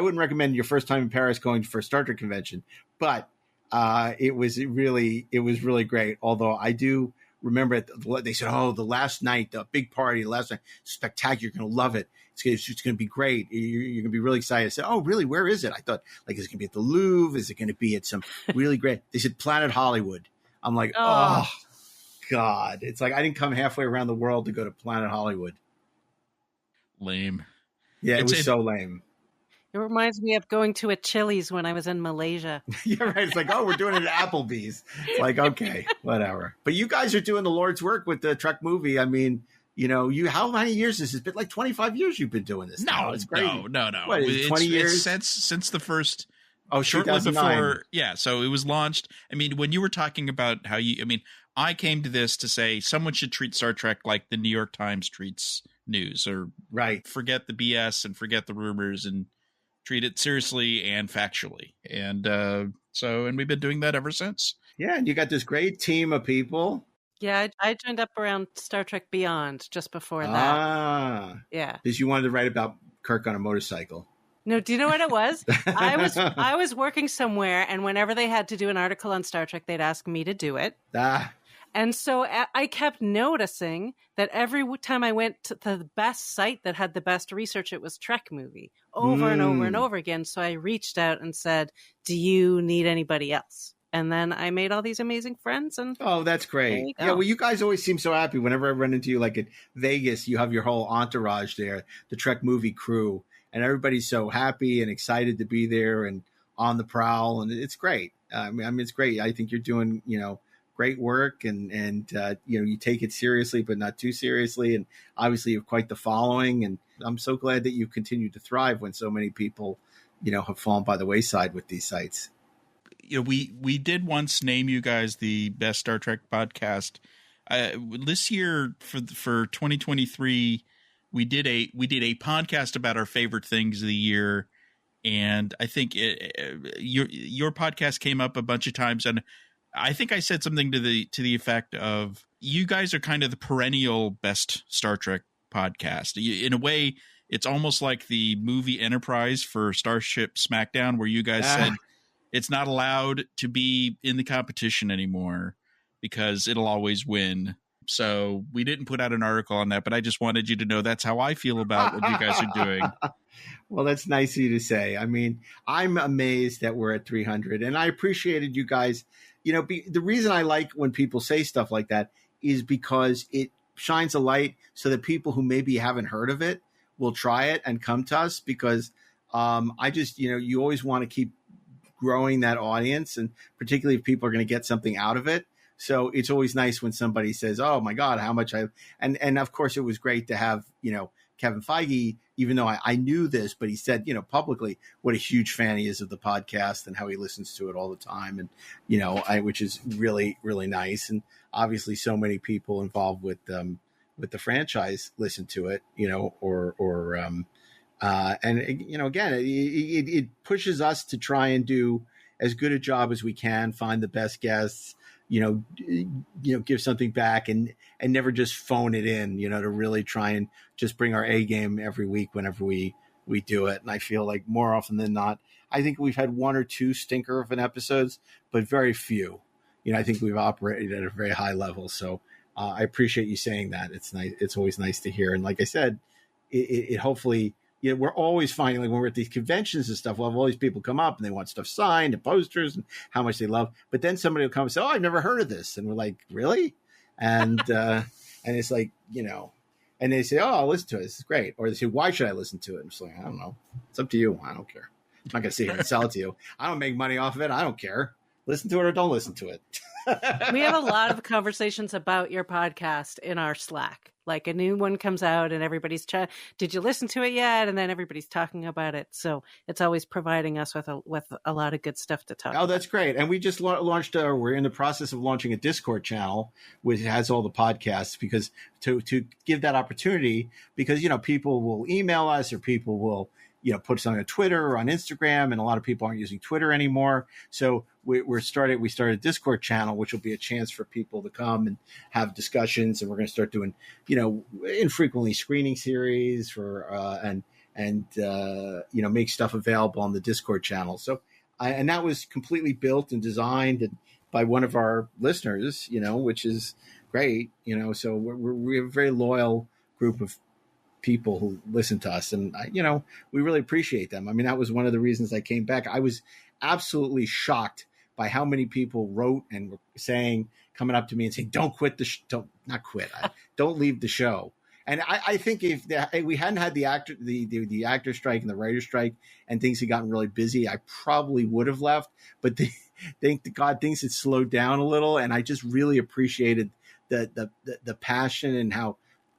wouldn't recommend your first time in Paris going for a Star Trek convention, but it was really great. Although I do remember they said, "Oh, the last night, the big party, the last night, spectacular! You're going to love it. It's going to be great. You're going to be really excited." I said, "Oh, really? Where is it?" I thought, like, is it going to be at the Louvre? Is it going to be at some really great? They said Planet Hollywood. I'm like, oh God! It's like I didn't come halfway around the world to go to Planet Hollywood. Lame. Yeah, it was so lame. It reminds me of going to a Chili's when I was in Malaysia. You're right. It's like, oh, we're doing it at Applebee's. It's like, okay, whatever. But you guys are doing the Lord's work with the Trek movie. I mean, how many years has it been? Like 25 years you've been doing this. No, it's crazy. No. What, is it 20 years? Since the first. Oh, shortly before. Yeah, so it was launched. I mean, when you were talking about I came to this to say someone should treat Star Trek like the New York Times treats news, or forget the BS and forget the rumors and treat it seriously and factually. And and we've been doing that ever since. Yeah, and you got this great team of people. Yeah, I joined up around Star Trek Beyond just before that. Yeah. Because you wanted to write about Kirk on a motorcycle. No, do you know what it was? I was working somewhere, and whenever they had to do an article on Star Trek, they'd ask me to do it. And so I kept noticing that every time I went to the best site that had the best research, it was Trek Movie over and over and over again. So I reached out and said, "Do you need anybody else?" And then I made all these amazing friends. And oh, that's great. Yeah, well, you guys always seem so happy. Whenever I run into you, like at Vegas, you have your whole entourage there, the Trek Movie crew, and everybody's so happy and excited to be there and on the prowl. And it's great. I mean, it's great. I think you're doing, great work, and you take it seriously, but not too seriously. And obviously you have quite the following, and I'm so glad that you continue to thrive when so many people, have fallen by the wayside with these sites. We did once name you guys the best Star Trek podcast. This year for 2023, we did a podcast about our favorite things of the year. And I think your podcast came up a bunch of times, and I think I said something to the effect of, you guys are kind of the perennial best Star Trek podcast. In a way, it's almost like the movie Enterprise for Starship SmackDown, where you guys said it's not allowed to be in the competition anymore because it'll always win. So we didn't put out an article on that, but I just wanted you to know that's how I feel about what you guys are doing. Well, that's nice of you to say. I mean, I'm amazed that we're at 300, and I appreciated you guys. The reason I like when people say stuff like that is because it shines a light so that people who maybe haven't heard of it will try it and come to us, because I just, you always want to keep growing that audience, and particularly if people are going to get something out of it. So it's always nice when somebody says, "Oh my God, how much and of course it was great to have, Kevin Feige, even though I knew this, but he said, publicly what a huge fan he is of the podcast and how he listens to it all the time. And, which is really, really nice. And obviously so many people involved with the franchise listen to it, again, it pushes us to try and do as good a job as we can, find the best guests, give something back and never just phone it in, to really try and just bring our A game every week whenever we do it. And I feel like more often than not, I think we've had one or two stinker of an episodes, but very few. I think we've operated at a very high level. So I appreciate you saying that. It's nice. It's always nice to hear. And like I said, it hopefully, we're always finding, like when we're at these conventions and stuff, we'll have all these people come up and they want stuff signed and posters and how much they love. But then somebody will come and say, "Oh, I've never heard of this." And we're like, "Really?" And, and it's like, And they say, oh, I'll listen to it. This is great. Or they say, why should I listen to it? I'm just like, I don't know. It's up to you. I don't care. I'm not going to sit here and sell it to you. I don't make money off of it. I don't care. Listen to it or don't listen to it. We have a lot of conversations about your podcast in our Slack. Like a new one comes out and everybody's did you listen to it yet? And then everybody's talking about it. So it's always providing us with a lot of good stuff to talk about. Oh, that's great. And we just launched, we're in the process of launching a Discord channel, which has all the podcasts, because to give that opportunity, because, people will email us or people will, put something on Twitter or on Instagram, and a lot of people aren't using Twitter anymore. So we started a Discord channel, which will be a chance for people to come and have discussions. And we're going to start doing, infrequently screening series for, and make stuff available on the Discord channel. So, and that was completely built and designed by one of our listeners, which is great, so we're a very loyal group of people who listen to us, and we really appreciate them. I mean, that was one of the reasons I came back. I was absolutely shocked by how many people wrote and were coming up to me and saying, don't quit don't leave the show. And I think if we hadn't had the actor strike and the writer strike and things had gotten really busy, I probably would have left, but thank God things had slowed down a little. And I just really appreciated the passion and how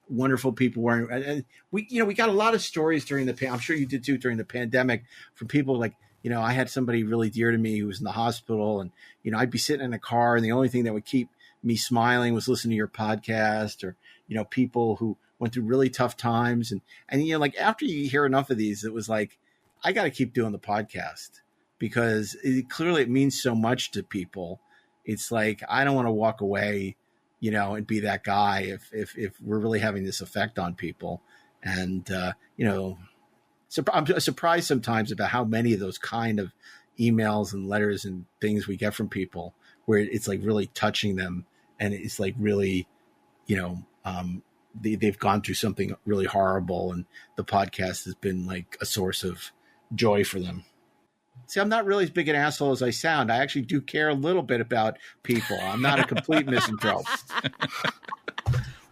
wonderful people were. And we got a lot of stories during I'm sure you did too, during the pandemic, from people like, I had somebody really dear to me who was in the hospital, and, I'd be sitting in a car and the only thing that would keep me smiling was listening to your podcast, or, people who went through really tough times. And like after you hear enough of these, it was like, I got to keep doing the podcast because it means so much to people. It's like, I don't want to walk away and be that guy if we're really having this effect on people. And, so I'm surprised sometimes about how many of those kind of emails and letters and things we get from people where it's like really touching them. And it's like really, they've gone through something really horrible, and the podcast has been like a source of joy for them. See, I'm not really as big an asshole as I sound. I actually do care a little bit about people. I'm not a complete misanthrope.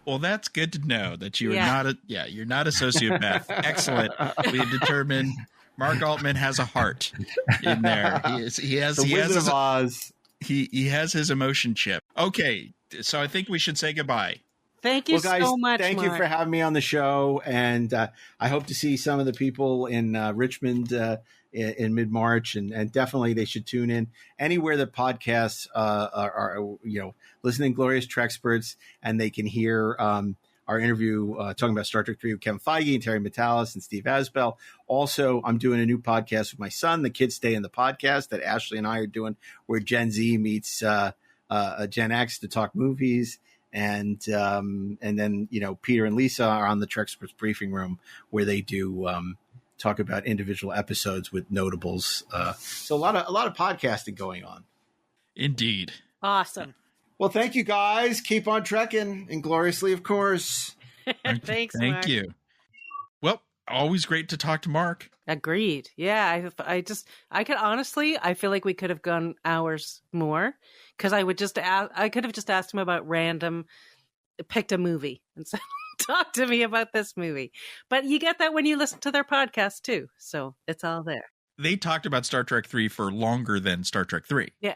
Well, that's good to know that you're not a sociopath. Excellent. We determined Mark Altman has a heart in there. He has his emotion chip. Okay, so I think we should say goodbye. Thank you guys, so much. Thank Mark. you for having me on the show, and I hope to see some of the people in Richmond in mid-March, and definitely they should tune in anywhere that podcasts are listen to Inglorious Treksperts, and they can hear our interview talking about Star Trek 3 with Kevin Feige and Terry Matalas and Steve Asbell. Also, I'm doing a new podcast with my son, The Kids Stay in the Podcast, that Ashley and I are doing, where Gen Z meets Gen X to talk movies. And then, Peter and Lisa are on the Treksperts briefing room, where they do talk about individual episodes with notables. So a lot of podcasting going on. Indeed. Awesome. Well, thank you guys. Keep on trekking, ingloriously, of course. Thanks, Thank Mark. you. Well, always great to talk to Mark. Agreed. Yeah, I could honestly, I feel like we could have gone hours more, because I could have just asked him about picked a movie and said, talk to me about this movie. But you get that when you listen to their podcast too. So it's all there. They talked about Star Trek 3 for longer than Star Trek 3. Yeah.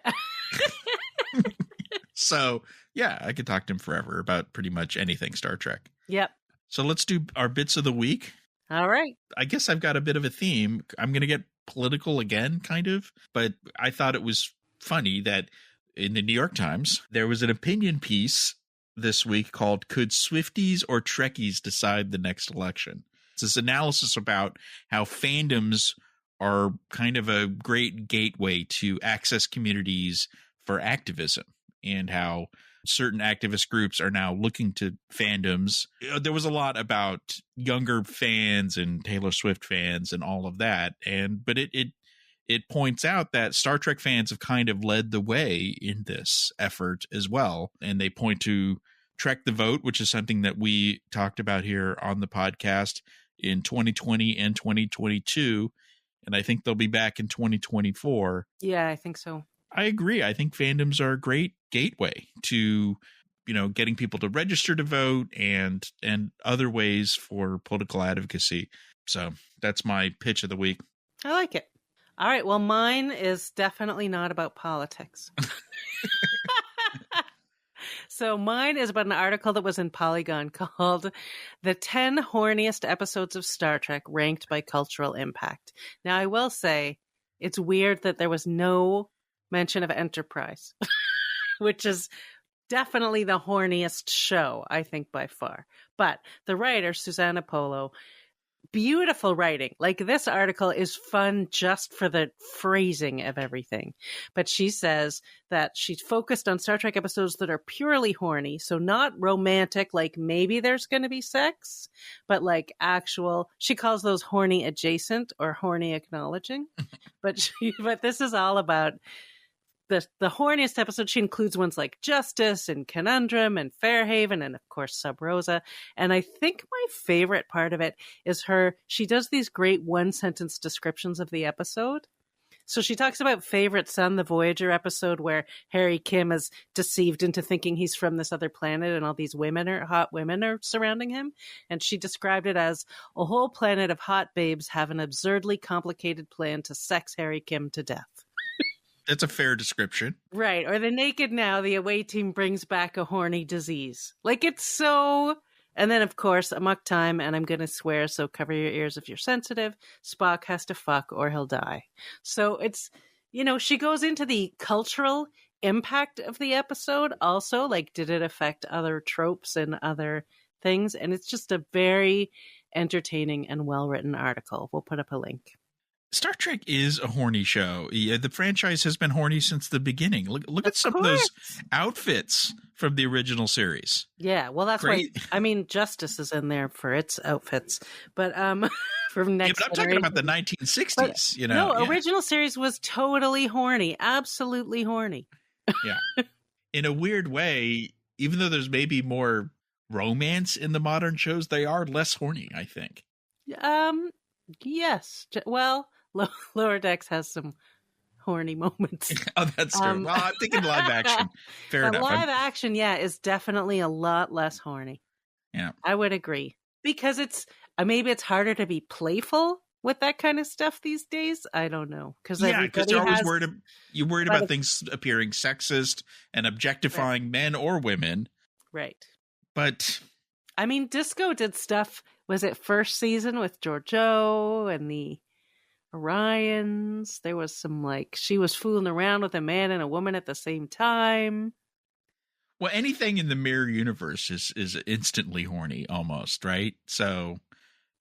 So, yeah, I could talk to him forever about pretty much anything Star Trek. Yep. So let's do our bits of the week. All right. I guess I've got a bit of a theme. I'm going to get political again, kind of. But I thought it was funny that in the New York Times, there was an opinion piece this week called "Could Swifties or Trekkies Decide the Next Election?" It's this analysis about how fandoms are kind of a great gateway to access communities for activism, and how certain activist groups are now looking to fandoms. There was a lot about younger fans and Taylor Swift fans and all of that. But it points out that Star Trek fans have kind of led the way in this effort as well. And they point to Trek the Vote, which is something that we talked about here on the podcast in 2020 and 2022. And I think they'll be back in 2024. Yeah, I think so. I agree. I think fandoms are a great gateway to getting people to register to vote and other ways for political advocacy. So that's my pitch of the week. I like it. All right. Well, mine is definitely not about politics. So mine is about an article that was in Polygon called The 10 Horniest Episodes of Star Trek Ranked by Cultural Impact. Now, I will say it's weird that there was no mention of Enterprise, which is definitely the horniest show, I think, by far. But the writer, Susanna Polo, beautiful writing. Like, this article is fun just for the phrasing of everything. But she says that she's focused on Star Trek episodes that are purely horny. So not romantic, like maybe there's going to be sex, but like actual, she calls those horny adjacent or horny acknowledging. But this is all about the horniest episode. She includes ones like Justice and Conundrum and Fairhaven and, of course, Sub Rosa. And I think my favorite part of it is she does these great one-sentence descriptions of the episode. So she talks about Favorite Son, the Voyager episode where Harry Kim is deceived into thinking he's from this other planet and all these hot women are surrounding him. And she described it as a whole planet of hot babes have an absurdly complicated plan to sex Harry Kim to death. That's a fair description. Right. Or the naked now, the away team brings back a horny disease. Like, it's so... And then, of course, amok time, and I'm going to swear, so cover your ears if you're sensitive, Spock has to fuck or he'll die. So it's, she goes into the cultural impact of the episode also. Like, did it affect other tropes and other things? And it's just a very entertaining and well-written article. We'll put up a link. Star Trek is a horny show. Yeah, the franchise has been horny since the beginning. Look at some of those outfits from the original series. Yeah, well, that's Great. why. I mean, Justice is in there for its outfits, but from next. Yeah, but I'm talking about the 1960s. But, no, original series was totally horny, absolutely horny. Yeah, in a weird way, even though there's maybe more romance in the modern shows, they are less horny, I think. Yes. Well, Lower Decks has some horny moments. Oh, that's true. Well, I'm thinking live action. Fair enough. Live action, is definitely a lot less horny. Yeah. I would agree. Because maybe it's harder to be playful with that kind of stuff these days. I don't know. Because you're always worried about things appearing sexist and objectifying men or women. Right. But I mean, Disco did stuff. Was it first season with Georgiou and the Orions? There was some she was fooling around with a man and a woman at the same time. Well, anything in the mirror universe is instantly horny almost, right? So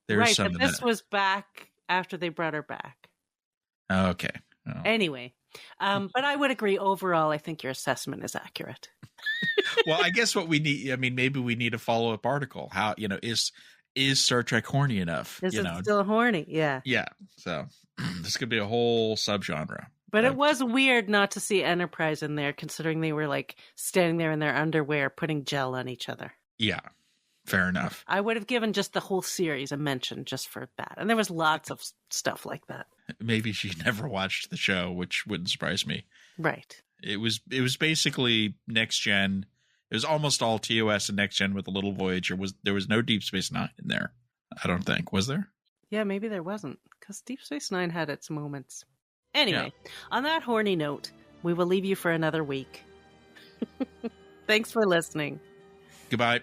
there's some. But this was back after they brought her back. Okay. Oh. Anyway, but I would agree overall. I think your assessment is accurate. Well, I guess what we need. Maybe we need a follow-up article. How is Star Trek horny enough? Is it still horny? Yeah. Yeah. So this could be a whole subgenre. But it was weird not to see Enterprise in there, considering they were standing there in their underwear, putting gel on each other. Yeah. Fair enough. I would have given just the whole series a mention just for that. And there was lots of stuff like that. Maybe she never watched the show, which wouldn't surprise me. Right. It was basically Next Gen. It was almost all TOS and Next Gen with a little Voyager. There was no Deep Space Nine in there. I don't think. Was there? Yeah, maybe there wasn't, because Deep Space Nine had its moments. Anyway, On that horny note, we will leave you for another week. Thanks for listening. Goodbye.